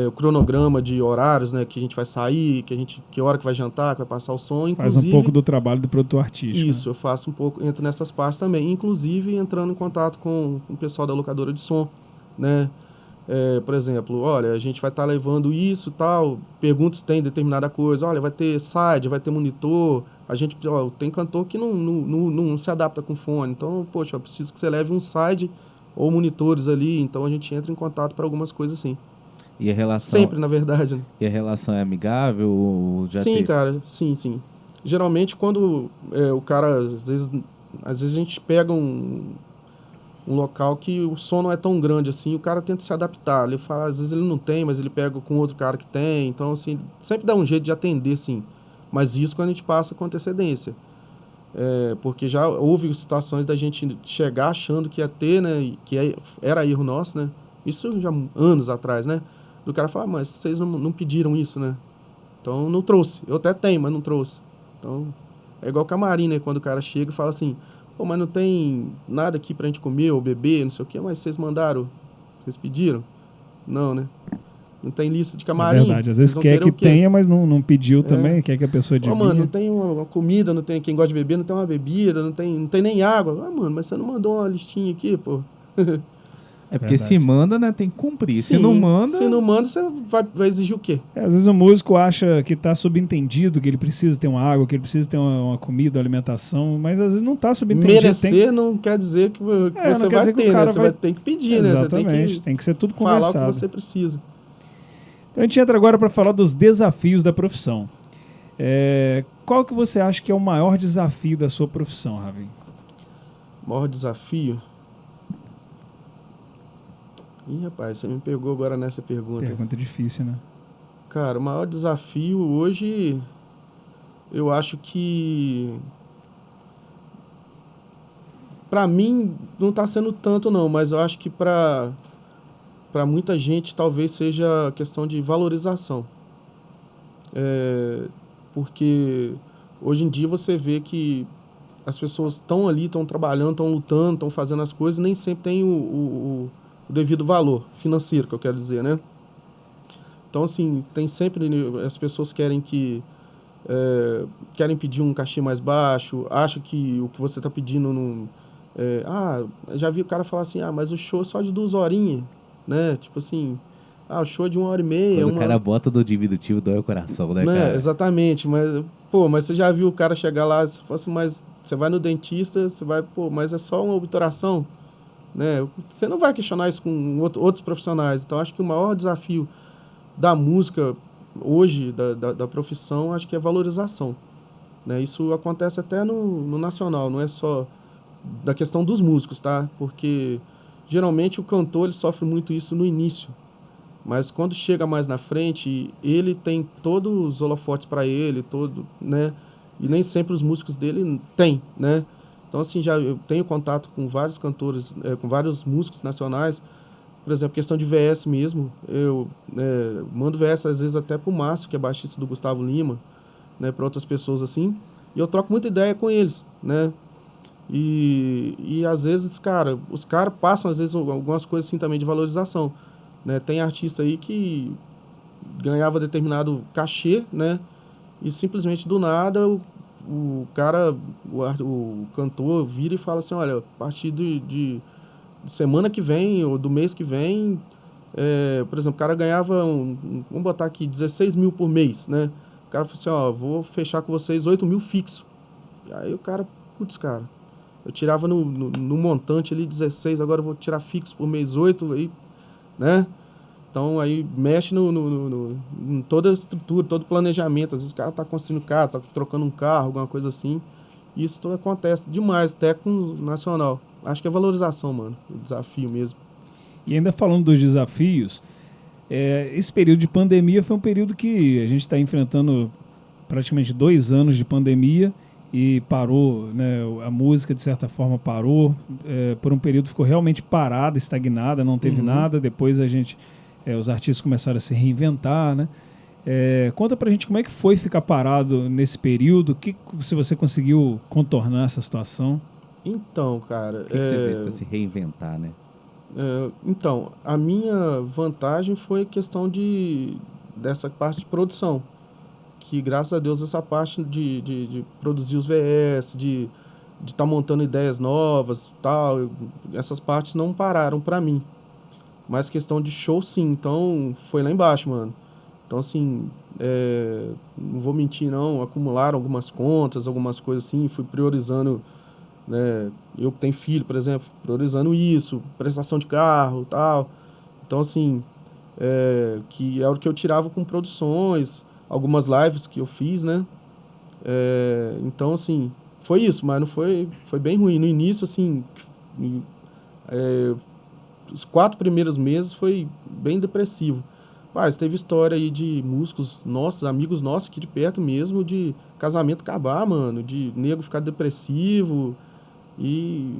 o cronograma de horários, né? Que a gente vai sair, que hora que vai jantar, que vai passar o som. Faz um pouco do trabalho do produtor artístico. Isso, eu faço um pouco, entro nessas partes também. Inclusive, entrando em contato com o pessoal da locadora de som, né? Por exemplo, olha, a gente vai estar levando isso e tal, pergunta se tem determinada coisa, olha, vai ter side, vai ter monitor, a gente, tem cantor que não se adapta com fone, então, poxa, eu preciso que você leve um side ou monitores ali, então a gente entra em contato para algumas coisas assim. E a relação, Sempre, na verdade, né? e a relação é amigável? Ou já Sim, teve- cara, sim. Geralmente, quando o cara, às vezes a gente pega um local que o som não é tão grande assim, o cara tenta se adaptar. Ele fala, às vezes ele não tem, mas ele pega com outro cara que tem. Então, assim, sempre dá um jeito de atender, sim. Mas isso quando a gente passa com antecedência. Porque já houve situações da gente chegar achando que ia ter, né? E que era erro nosso, né? Isso já anos atrás, né? Do cara falar, mas vocês não pediram isso, né? Então não trouxe. Eu até tenho, mas não trouxe. Então é igual camarim, né? Quando o cara chega e fala assim, pô, mas não tem nada aqui pra gente comer ou beber, não sei o quê, mas vocês mandaram, vocês pediram? Não, né? Não tem lista de É camarim, verdade. Às vocês vezes vão quer querer que o quê? tenha, mas não pediu É. também, quer que a pessoa Ô, mano, não adivinha. tem uma comida, não tem quem gosta de beber, não tem uma bebida, não tem nem água. Ah, mano, mas você não mandou uma listinha aqui, pô? É porque Verdade. se manda, né, tem que cumprir. Se Sim, não manda... se não manda, você vai exigir o quê? Às vezes o músico acha que está subentendido, que ele precisa ter uma água, que ele precisa ter uma comida, uma alimentação, mas às vezes não está subentendido. Merecer não quer dizer que não você quer vai dizer que o ter, né? cara Você vai- vai ter que pedir, né? Você tem Exatamente, que tem que ser tudo falar o que conversado. você precisa. Então a gente entra agora para falar dos desafios da profissão. Qual que você acha que é o maior desafio da sua profissão, Ravi? Maior desafio? Ih, rapaz, você me pegou agora nessa pergunta. Pergunta difícil, né? Cara, o maior desafio hoje, eu acho que pra mim não tá sendo tanto não, mas eu acho que pra muita gente talvez seja questão de valorização. Porque hoje em dia você vê que as pessoas estão ali, estão trabalhando, estão lutando, estão fazendo as coisas, nem sempre tem o devido valor financeiro, que eu quero dizer, né? Então, assim, tem sempre... As pessoas querem querem pedir um cachê mais baixo, acham que o que você está pedindo não... já vi o cara falar assim, mas o show é só de 2 horinhas, né? Tipo assim, o show é de 1h30. Quando o cara bota do diminutivo, dói o coração, né, cara? Exatamente, mas você já viu o cara chegar lá e falar assim, mas você vai no dentista, você vai, mas é só uma obturação, né? Você não vai questionar isso com outros profissionais. Então, acho que o maior desafio da música hoje, da profissão, acho que é valorização, né? Isso acontece até no nacional, não é só da questão dos músicos, tá? Porque geralmente o cantor ele sofre muito isso no início, mas quando chega mais na frente, ele tem todos os holofotes para ele, né? E nem sempre os músicos dele têm, né? Então, assim, eu tenho contato com vários cantores, com vários músicos nacionais. Por exemplo, questão de VS mesmo, eu mando VS às vezes até pro Márcio, que é baixista do Gustavo Lima, né? Para outras pessoas assim. E eu troco muita ideia com eles, né? E às vezes, cara, os caras passam às vezes algumas coisas assim também de valorização, né? Tem artista aí que ganhava determinado cachê, né? E simplesmente do nada o cara, o cantor vira e fala assim, olha, a partir de semana que vem ou do mês que vem, por exemplo, o cara ganhava, vamos botar aqui, 16 mil por mês, né? O cara falou assim, vou fechar com vocês 8 mil fixo. E aí o cara, putz, cara, eu tirava no montante ali 16, agora eu vou tirar fixo por mês 8, aí, né? Então aí mexe em toda a estrutura, todo o planejamento. Às vezes o cara tá construindo casa, tá trocando um carro, alguma coisa assim. E isso tudo acontece demais, até com o nacional. Acho que é valorização, mano. O desafio mesmo. E ainda falando dos desafios, esse período de pandemia foi um período que a gente está enfrentando praticamente 2 anos de pandemia e parou, né? A música de certa forma parou, por um período ficou realmente parada, estagnada, não teve nada. Depois os artistas começaram a se reinventar, né? Conta pra gente como é que foi ficar parado nesse período, se você conseguiu contornar essa situação. Então, cara... O que você fez pra se reinventar, né? Então, a minha vantagem foi questão dessa parte de produção. Que, graças a Deus, essa parte de produzir os VS, de estar montando ideias novas, tal, essas partes não pararam pra mim. Mas questão de show, sim. Então, foi lá embaixo, mano. Então, assim, não vou mentir, não. Acumularam algumas contas, algumas coisas assim. Fui priorizando, né? Eu que tenho filho, por exemplo, priorizando isso. Prestação de carro, tal. Então, assim, que é o que eu tirava com produções, algumas lives que eu fiz, né? Então, assim, foi isso, mas não foi bem ruim. No início, assim, os 4 primeiros meses foi bem depressivo. Mas teve história aí de músicos nossos, amigos nossos aqui de perto mesmo, de casamento acabar, mano, de nego ficar depressivo. E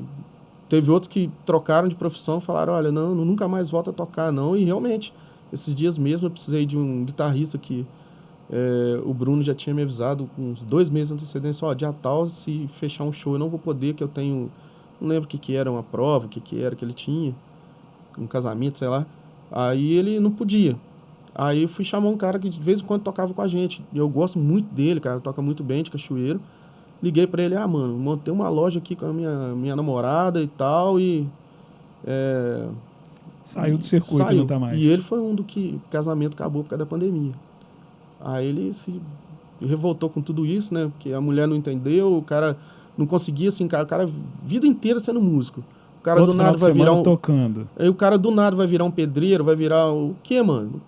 teve outros que trocaram de profissão, falaram, olha, não, nunca mais volto a tocar, não. E realmente, esses dias mesmo eu precisei de um guitarrista que o Bruno já tinha me avisado com uns 2 meses de antecedência, ó, dia tal, se fechar um show eu não vou poder, que eu tenho, não lembro o que era, uma prova, o que era que ele tinha, um casamento, sei lá. Aí ele não podia. Aí eu fui chamar um cara que de vez em quando tocava com a gente. E eu gosto muito dele, cara, toca muito bem de cachoeiro. Liguei pra ele, mano, montei uma loja aqui com a minha namorada e tal, e... Saiu do circuito, saiu. não tá mais. E ele foi um do que o casamento acabou por causa da pandemia. Aí ele se revoltou com tudo isso, né? Porque a mulher não entendeu, o cara não conseguia, assim, cara, o cara vida inteira sendo músico. O cara Todo do nada vai virar tocando. Aí o cara do nada vai virar um pedreiro, vai virar o quê, mano?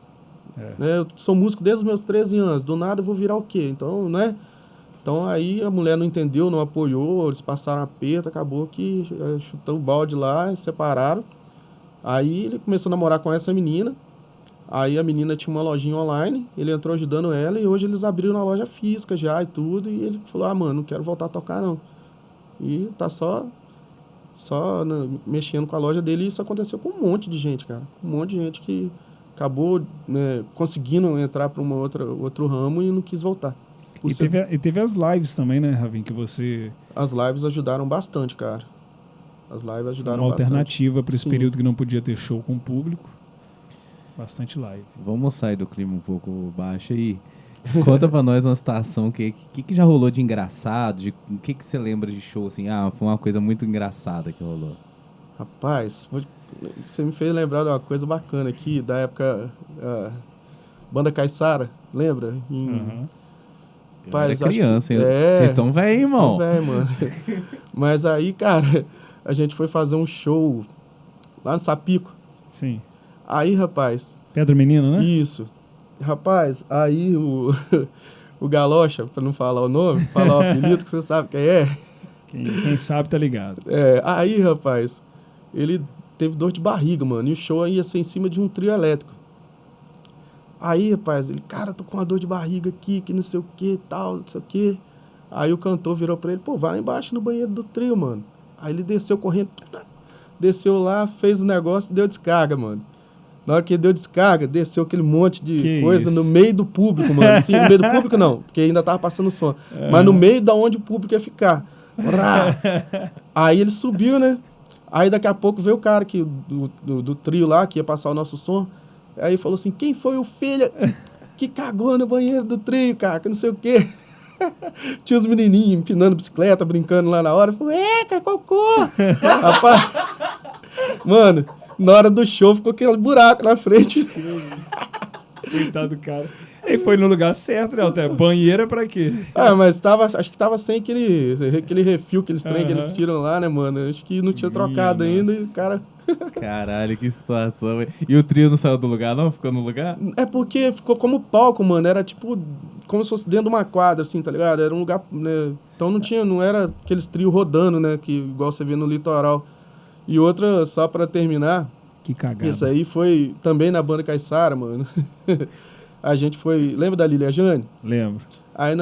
Eu sou músico desde os meus 13 anos, do nada eu vou virar o quê? Então, né? Então aí a mulher não entendeu, não apoiou, eles passaram aperto, acabou que chutou o balde lá, se separaram. Aí ele começou a namorar com essa menina. Aí a menina tinha uma lojinha online, ele entrou ajudando ela e hoje eles abriram a loja física já e tudo. E ele falou, mano, não quero voltar a tocar não. E tá só mexendo com a loja dele. E isso aconteceu com um monte de gente, cara. Um monte de gente que acabou, né, conseguindo entrar para outro ramo e não quis voltar. E teve as lives também, né, Ravin, que você... As lives ajudaram bastante, cara. As lives ajudaram uma bastante. Alternativa para esse Sim. período que não podia ter show com o público. Bastante live. Vamos sair do clima um pouco baixo aí. Conta pra nós uma situação que já rolou de engraçado, o que você lembra de show, assim, foi uma coisa muito engraçada que rolou. Rapaz, você me fez lembrar de uma coisa bacana aqui, da época, Banda Caiçara, lembra? Eu era criança, hein? Vocês são velhos, irmão. Estão velhos, mano. Mas aí, cara, a gente foi fazer um show lá no Sapico. Sim. Aí, rapaz... Pedro Menino, né? Isso. Rapaz, aí o Galocha, pra não falar o nome, falar o apelido que você sabe quem é. Quem sabe tá ligado. Aí, rapaz, ele teve dor de barriga, mano, e o show ia ser em cima de um trio elétrico. Aí, rapaz, ele, cara, tô com uma dor de barriga aqui, que não sei o que, tal, não sei o que. Aí o cantor virou pra ele, pô, vai lá embaixo no banheiro do trio, mano. Aí ele desceu correndo, desceu lá, fez o negócio, deu descarga, mano. Na hora que ele deu descarga, desceu aquele monte de coisa no meio do público, mano. Assim, no meio do público não, porque ainda tava passando som. Mas no meio da onde o público ia ficar. Aí ele subiu, né? Aí daqui a pouco veio o cara do trio lá, que ia passar o nosso som. Aí falou assim, quem foi o filho que cagou no banheiro do trio, cara? Que não sei o quê. Tinha os menininhos empinando bicicleta, brincando lá na hora. Falei, cocô! Rapaz, mano, na hora do show ficou aquele buraco na frente. Coitado do cara. Ele foi no lugar certo, né? Até banheiro é pra quê? Mas acho que tava sem aquele refil, aqueles trem que eles tiram lá, né, mano? Acho que não tinha trocado ainda e o cara... Caralho, que situação, velho. E o trio não saiu do lugar, não? Ficou no lugar? É porque ficou como palco, mano. Era tipo, como se fosse dentro de uma quadra, assim, tá ligado? Era um lugar, né? Então não era aqueles trios rodando, né? Que igual você vê no litoral. E outra, só pra terminar... Que cagada. Isso aí foi também na Banda Caiçara, mano. A gente foi... Lembra da Lilia Jane? Lembro. Aí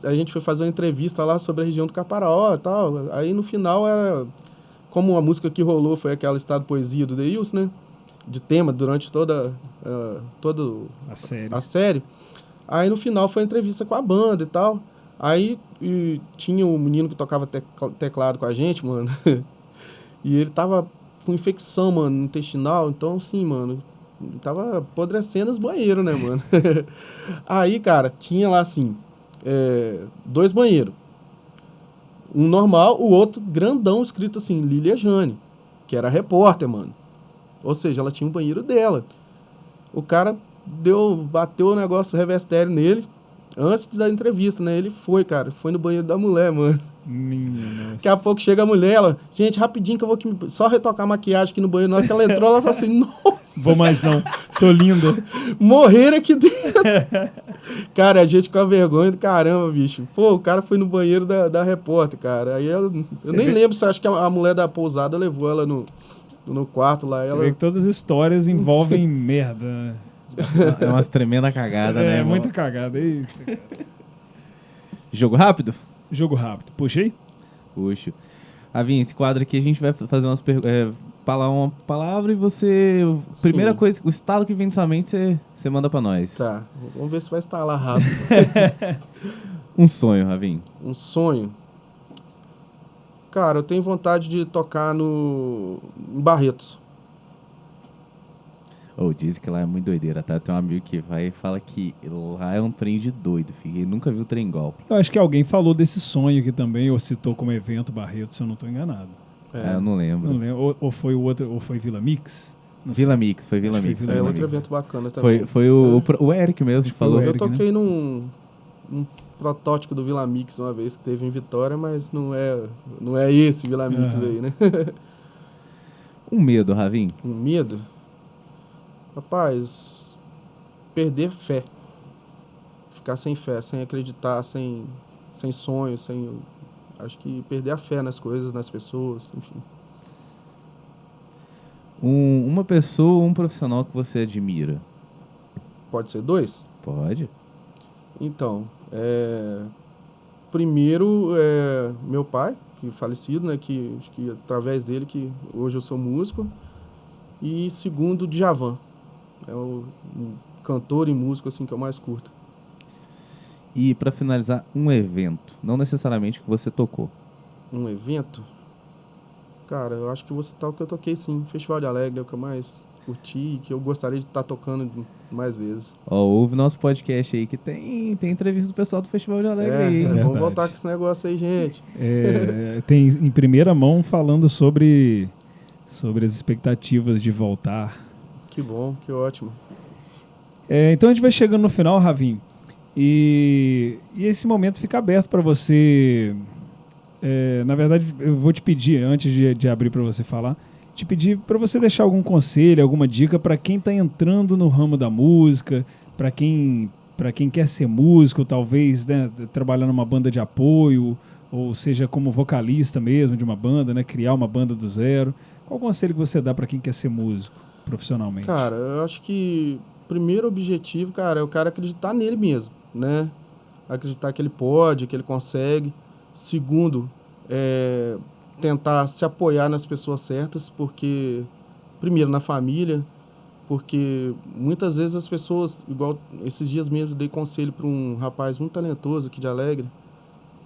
a gente foi fazer uma entrevista lá sobre a região do Caparaó e tal. Aí no final era... Como a música que rolou foi aquela Estado Poesia do Deilson, né? De tema durante toda a série. Aí no final foi a entrevista com a banda e tal. Aí tinha um menino que tocava teclado com a gente, mano. E ele tava com infecção, mano, intestinal. Então, assim, mano, tava apodrecendo os banheiros, né, mano? Aí, cara, tinha lá, assim, 2 banheiros. Um normal, o outro grandão, escrito assim, Lilia Jane, que era repórter, mano. Ou seja, ela tinha um banheiro dela. O cara bateu o negócio revestério nele antes da entrevista, né? Ele foi, cara, foi no banheiro da mulher, mano. Minha Daqui a nossa. pouco chega a mulher, ela, gente, rapidinho que eu vou só retocar a maquiagem aqui no banheiro. Na hora que ela entrou, ela falou assim, nossa, Vou mais não. Tô linda. morrer aqui dentro. Cara, a gente com a vergonha do caramba, bicho. Pô, o cara foi no banheiro da repórter, cara. Aí eu Você nem vê- lembro se acho que a mulher da pousada levou ela no quarto lá. Você Ela, vê que todas as histórias envolvem merda, né? É umas tremenda cagada, né, É, irmão? muita cagada. Eita. Jogo rápido? Jogo rápido. Puxei? Puxo. Ravinha, esse quadro aqui a gente vai fazer falar uma palavra e você... Primeira Sim. coisa, o estalo que vem na sua mente, você manda pra nós. tá, vamos ver se vai estar lá rápido. Um sonho, Ravin. Um sonho. Cara, eu tenho vontade de tocar em Barretos. Ou dizem que lá é muito doideira, tá? Tem um amigo que vai e fala que lá é um trem de doido, filho. Ele nunca viu trem igual. Eu acho que alguém falou desse sonho aqui também, ou citou como evento Barreto, se eu não tô enganado. Ah, eu não lembro. Não lembro. Ou foi o outro, ou foi Vila Mix? Não sei. Vila Mix, foi Vila Acho que Mix. foi foi É Vila outro Mix. evento bacana também. Foi o Eric mesmo que foi o falou. Eric. Eu toquei num protótipo do Vila Mix uma vez que teve em Vitória, mas não é esse Vila Mix Aham. aí, né? Um medo, Ravin. Um medo? Rapaz, perder fé. Ficar sem fé, sem acreditar, sem sonho, acho que perder a fé nas coisas, nas pessoas, enfim. Uma pessoa ou um profissional que você admira. Pode ser dois? Pode. Então, primeiro, meu pai, que é falecido, né, que acho que através dele que hoje eu sou músico. E segundo, Djavan. É o cantor e músico assim que eu mais curto. E pra finalizar, um evento. Não necessariamente que você tocou. Um evento? Cara, eu acho que vou citar o que eu toquei sim. Festival de Alegre é o que eu mais curti e que eu gostaria de estar tocando mais vezes. Ó, ouve nosso podcast aí que tem entrevista do pessoal do Festival de Alegre aí. é Né? verdade. Vamos voltar com esse negócio aí, gente. Tem em primeira mão falando sobre as expectativas de voltar. Que bom, que ótimo. Então a gente vai chegando no final, Ravin, e esse momento fica aberto para você. Na verdade, eu vou te pedir, antes de abrir para você falar, te pedir para você deixar algum conselho, alguma dica para quem está entrando no ramo da música, para quem quer ser músico, talvez, né, trabalhar numa banda de apoio, ou seja, como vocalista mesmo de uma banda, né, criar uma banda do zero. Qual o conselho que você dá para quem quer ser músico profissionalmente? Cara, eu acho que o primeiro objetivo, cara, é o cara acreditar nele mesmo, né? Acreditar que ele pode, que ele consegue. Segundo, tentar se apoiar nas pessoas certas, porque, primeiro, na família, porque muitas vezes as pessoas, igual esses dias mesmo, dei conselho para um rapaz muito talentoso aqui de Alegre,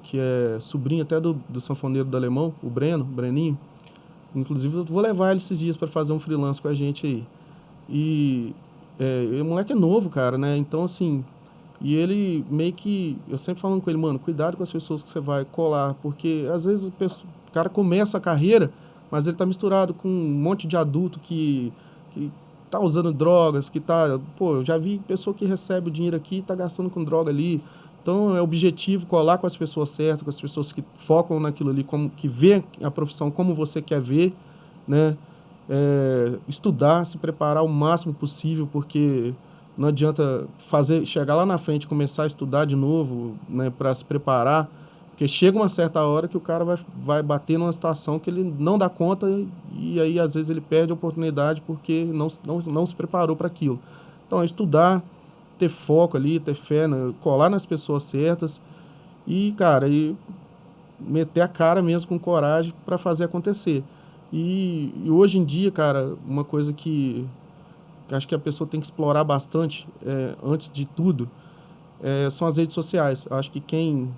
que é sobrinho até do sanfoneiro do Alemão, o Breninho. Inclusive, eu vou levar ele esses dias para fazer um freelance com a gente aí. E o moleque é novo, cara, né? Então, assim, e ele meio que... Eu sempre falando com ele, mano, cuidado com as pessoas que você vai colar, porque às vezes o cara começa a carreira, mas ele tá misturado com um monte de adulto que tá usando drogas, que tá... Pô, eu já vi pessoa que recebe o dinheiro aqui e tá gastando com droga ali. Então, é objetivo colar com as pessoas certas, com as pessoas que focam naquilo ali, que vê a profissão como você quer ver, né? Estudar, se preparar o máximo possível, porque não adianta chegar lá na frente, começar a estudar de novo, né, para se preparar, porque chega uma certa hora que o cara vai bater numa situação que ele não dá conta e aí às vezes ele perde a oportunidade porque não se preparou para aquilo. Então, estudar, ter foco ali, ter fé, né, colar nas pessoas certas e, cara, meter a cara mesmo com coragem para fazer acontecer. E hoje em dia, cara, uma coisa que acho que a pessoa tem que explorar bastante, antes de tudo, são as redes sociais. Acho que quem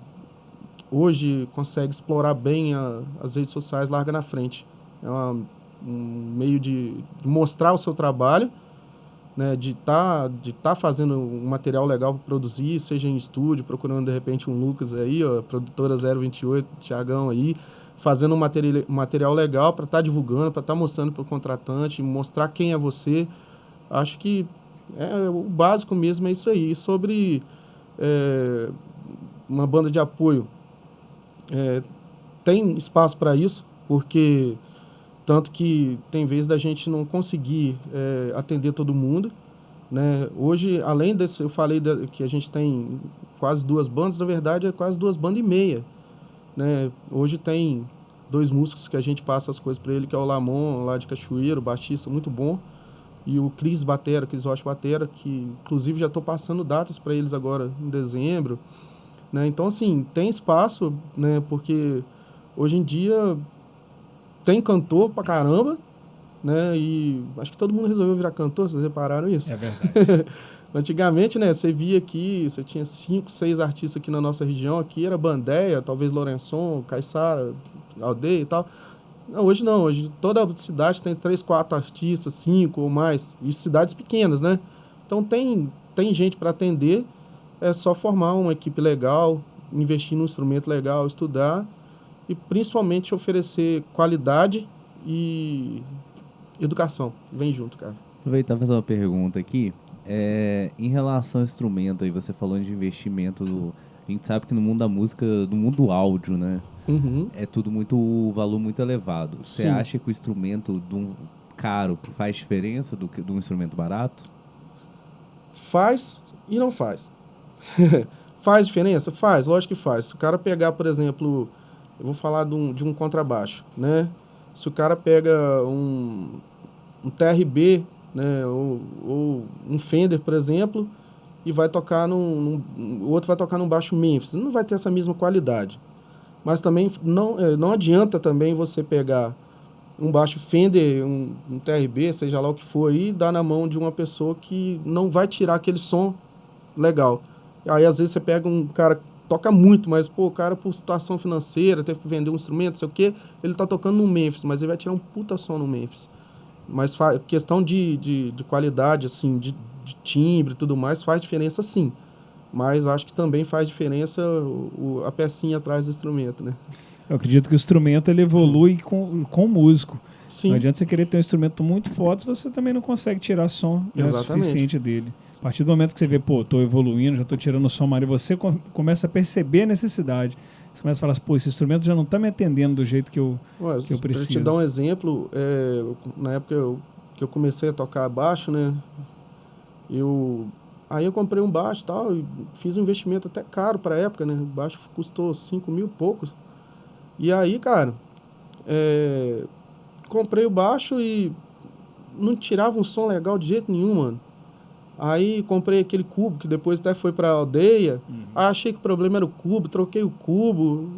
hoje consegue explorar bem as redes sociais larga na frente. É um meio de mostrar o seu trabalho, né, de tá fazendo um material legal para produzir, seja em estúdio, procurando de repente um Lucas aí, ó, produtora 028, Thiagão aí, fazendo um material legal para estar divulgando, para estar mostrando para o contratante, mostrar quem é você. Acho que o básico mesmo é isso aí. Sobre uma banda de apoio, tem espaço para isso, porque tanto que tem vezes da gente não conseguir atender todo mundo, né? Hoje, além desse, eu falei que a gente tem quase 2 bandas, na verdade é quase 2 bandas e meia, né? Hoje tem 2 músicos que a gente passa as coisas para ele, que é o Lamon, lá de Cachoeiro, baixista muito bom, e o Cris Rocha Batera, que inclusive já estou passando datas para eles agora em dezembro, né? Então, assim, tem espaço, né? Porque hoje em dia tem cantor pra caramba, né? E acho que todo mundo resolveu virar cantor, vocês repararam isso? É verdade. Antigamente, né, você via aqui, você tinha 5, 6 artistas aqui na nossa região, aqui era Bandeia, talvez Lourençon, Caiçara, Aldeia e tal. Não, hoje toda cidade tem 3, 4 artistas, 5 ou mais, e cidades pequenas, né? Então tem gente para atender, é só formar uma equipe legal, investir num instrumento legal, estudar e principalmente oferecer qualidade e educação. Vem junto, cara. Aproveitar e fazer uma pergunta aqui. Em relação ao instrumento, aí você falou de investimento. A gente sabe que no mundo da música, no mundo do áudio, né? Uhum. É tudo valor muito elevado. Você Sim. acha que o instrumento de um caro faz diferença do que de um instrumento barato? Faz e não faz. Faz diferença? Faz, lógico que faz. Se o cara pegar, por exemplo, eu vou falar de um contrabaixo, né? Se o cara pega um TRB, né, ou um Fender, por exemplo, e vai tocar o outro vai tocar num baixo Memphis, não vai ter essa mesma qualidade. Mas também não adianta também você pegar um baixo Fender, um TRB, seja lá o que for aí, e dar na mão de uma pessoa que não vai tirar aquele som legal. Aí às vezes você pega um cara que toca muito, mas pô, o cara por situação financeira, teve que vender um instrumento, não sei o quê, ele tá tocando no Memphis, mas ele vai tirar um puta som no Memphis. Mas questão de qualidade, assim, de timbre e tudo mais, faz diferença sim. Mas acho que também faz diferença a pecinha atrás do instrumento, né? Eu acredito que o instrumento ele evolui com o músico. Sim. Não adianta você querer ter um instrumento muito forte se você também não consegue tirar som suficiente dele. A partir do momento que você vê, pô, tô evoluindo, já tô tirando o som mais, você começa a perceber a necessidade. Você começa a falar assim, pô, esse instrumento já não tá me atendendo do jeito que eu preciso. Pra te dar um exemplo, na época que eu comecei a tocar baixo, né? Aí eu comprei um baixo e tal, e fiz um investimento até caro pra época, né? O baixo custou 5 mil e poucos. E aí, cara, comprei o baixo e não tirava um som legal de jeito nenhum, mano. Aí comprei aquele cubo, que depois até foi pra Aldeia. Achei que o problema era o cubo, troquei o cubo,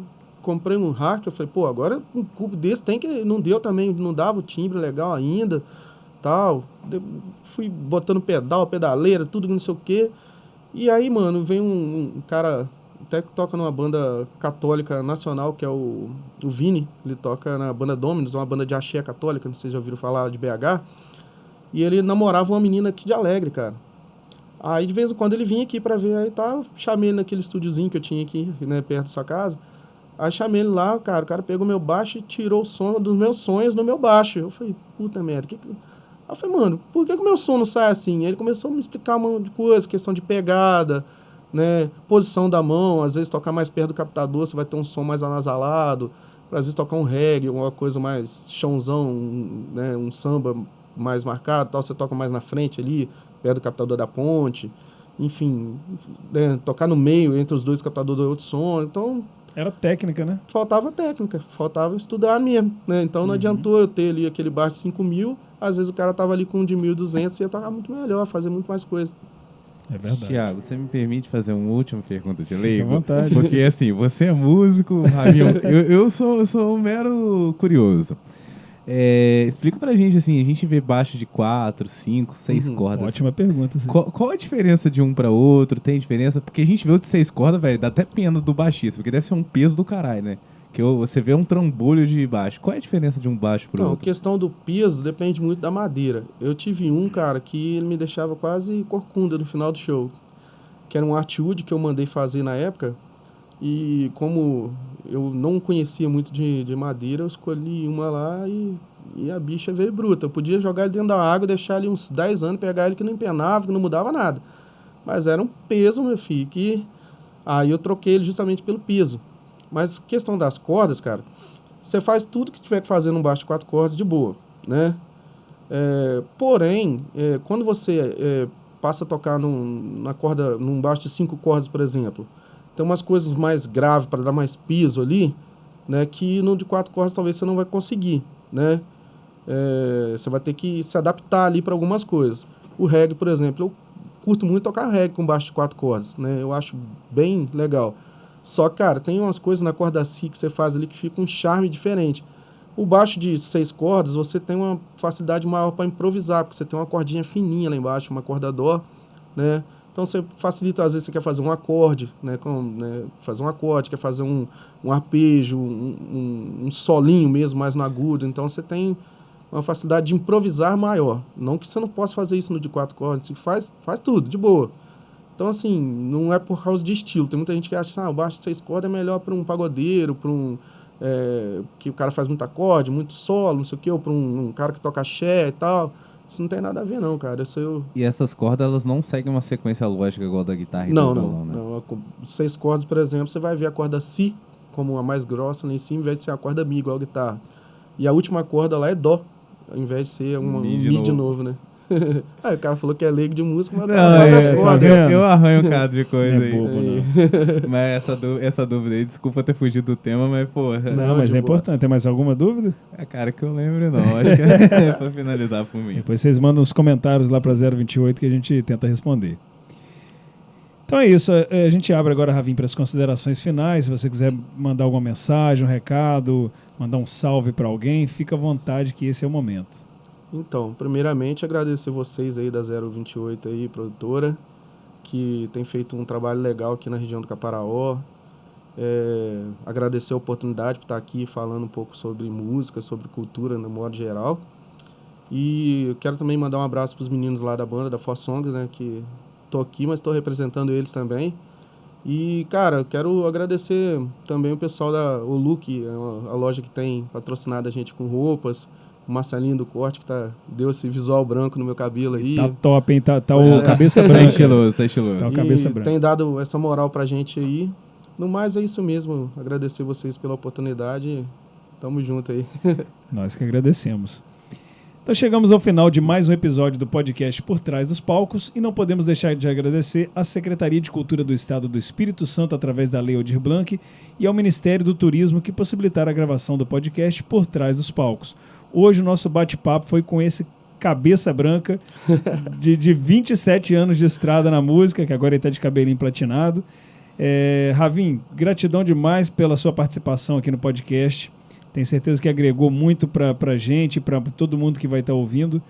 comprei um rack. Eu falei, pô, agora um cubo desse tem que... Não deu também, não dava o timbre legal ainda, tal. Fui botando pedal, pedaleira, tudo não sei o quê. E aí, mano, vem um cara até que toca numa banda católica nacional, que é o Vini. Ele toca na banda Dominus, uma banda de axé católica, não sei se já ouviram falar, de BH. E ele namorava uma menina aqui de Alegre, cara. Aí, de vez em quando, ele vinha aqui pra ver, aí tá, chamei ele naquele estúdiozinho que eu tinha aqui, né, perto da sua casa. Aí chamei ele lá, cara, o cara pegou meu baixo e tirou o som dos meus sonhos no meu baixo. Eu falei, puta merda, Aí eu falei, mano, por que o meu som não sai assim? Aí ele começou a me explicar um monte de coisa, questão de pegada, né, posição da mão, às vezes tocar mais perto do captador, você vai ter um som mais anasalado, às vezes tocar um reggae, uma coisa mais chãozão, né, um samba mais marcado, tal, você toca mais na frente ali, perto do captador da ponte, enfim, né, tocar no meio, entre os dois captadores do outro som, então... Era técnica, né? Faltava técnica, faltava estudar mesmo, né, então não adiantou eu ter ali aquele baixo de 5 mil, às vezes o cara tava ali com um de 1.200 e ia tocar muito melhor, fazer muito mais coisa. É verdade. Tiago, você me permite fazer uma última pergunta de leigo? Fique à vontade. Porque assim, você é músico, Raminho, eu sou um mero curioso. Explica pra gente, assim, a gente vê baixo de 4, 5, 6 cordas. Ótima pergunta. Sim. Qual a diferença de um pra outro? Tem diferença? Porque a gente vê o de 6 cordas, velho, dá até pena do baixista, porque deve ser um peso do caralho, né? Que você vê um trambolho de baixo. Qual é a diferença de um baixo pro outro? A questão do peso depende muito da madeira. Eu tive um, cara, que ele me deixava quase corcunda no final do show, que era um Artwood que eu mandei fazer na época, e como eu não conhecia muito de madeira, eu escolhi uma lá e a bicha veio bruta. Eu podia jogar ele dentro da água, deixar ele uns 10 anos, pegar ele que não empenava, que não mudava nada. Mas era um peso, meu filho, que... Aí eu troquei ele justamente pelo peso. Mas questão das cordas, cara, você faz tudo que tiver que fazer num baixo de 4 cordas de boa, né? Porém, quando você passa a tocar num baixo de 5 cordas, por exemplo, tem umas coisas mais graves para dar mais piso ali, né? Que no de 4 cordas talvez você não vai conseguir, né? Você vai ter que se adaptar ali para algumas coisas. O reggae, por exemplo, eu curto muito tocar reggae com baixo de 4 cordas, né? Eu acho bem legal. Só, cara, tem umas coisas na corda Si que você faz ali que fica um charme diferente. O baixo de 6 cordas, você tem uma facilidade maior para improvisar, porque você tem uma cordinha fininha lá embaixo, uma corda dó, né? Então você facilita, às vezes você quer fazer um acorde, né? Fazer um acorde, quer fazer um arpejo, um solinho mesmo, mais no agudo. Então você tem uma facilidade de improvisar maior. Não que você não possa fazer isso no de 4 cordas, você faz tudo, de boa. Então, assim, não é por causa de estilo. Tem muita gente que acha que o baixo de 6 cordas é melhor para um pagodeiro, para que o cara faz muito acorde, muito solo, não sei o quê, ou para um cara que toca axé e tal. Isso não tem nada a ver, não, cara. E essas cordas, elas não seguem uma sequência lógica igual da guitarra e do violão, né? Não. 6 cordas, por exemplo, você vai ver a corda Si como a mais grossa lá em cima, ao invés de ser a corda Mi, igual a guitarra. E a última corda lá é Dó, ao invés de ser um Mi de novo, né? Aí o cara falou que é leigo de música, mas o cara sabe as cordas. Eu arranho um bocado de coisa aí. Bobo, não. Mas essa dúvida aí, desculpa ter fugido do tema, mas porra. Não, mas é importante. Tem mais alguma dúvida? Cara, que eu lembro não. Acho que é pra finalizar por mim. Depois vocês mandam os comentários lá pra 028 que a gente tenta responder. Então é isso. A gente abre agora, Ravin, para as considerações finais. Se você quiser mandar alguma mensagem, um recado, mandar um salve para alguém, fica à vontade que esse é o momento. Então, primeiramente, agradecer vocês aí da 028 aí, produtora, que tem feito um trabalho legal aqui na região do Caparaó. Agradecer a oportunidade por estar aqui falando um pouco sobre música, sobre cultura no modo geral. E eu quero também mandar um abraço para os meninos lá da banda, da Four Songs, né, que tô aqui, mas estou representando eles também. E, cara, eu quero agradecer também o pessoal da Olu, que é a loja que tem patrocinado a gente com roupas, o Marcelinho do Corte, que deu esse visual branco no meu cabelo aí. Tá top, hein? Tá o cabeça branca. Tá estiloso. Tá o cabeça branca. Tem dado essa moral pra gente aí. No mais, é isso mesmo. Agradecer vocês pela oportunidade. Tamo junto aí. Nós que agradecemos. Então chegamos ao final de mais um episódio do podcast Por Trás dos Palcos e não podemos deixar de agradecer à Secretaria de Cultura do Estado do Espírito Santo através da Lei Aldir Blanc e ao Ministério do Turismo que possibilitaram a gravação do podcast Por Trás dos Palcos. Hoje o nosso bate-papo foi com esse cabeça branca de 27 anos de estrada na música, que agora ele está de cabelinho platinado. Ravin, gratidão demais pela sua participação aqui no podcast. Tenho certeza que agregou muito pra gente, pra todo mundo que vai estar ouvindo.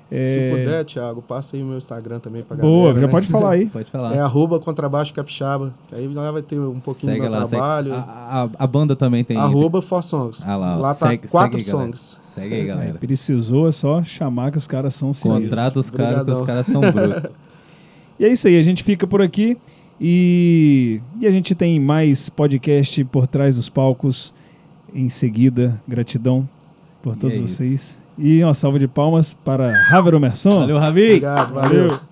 Se puder, Thiago, passa aí o meu Instagram também pra galera. Boa, já né? Pode falar aí. Pode falar. @contrabaixo capixaba. Aí lá vai ter um pouquinho segue do meu trabalho. A banda também tem. Four Songs. Lá tá 4 songs. Segue aí, galera. Precisou, é só chamar que os caras são sinistros. Contrata os caras que os caras são brutos. E é isso aí, a gente fica por aqui e a gente tem mais podcast Por Trás dos Palcos em seguida. Gratidão por todos vocês. E uma salva de palmas para Haver Emerson. Valeu, Ravi! Obrigado, valeu.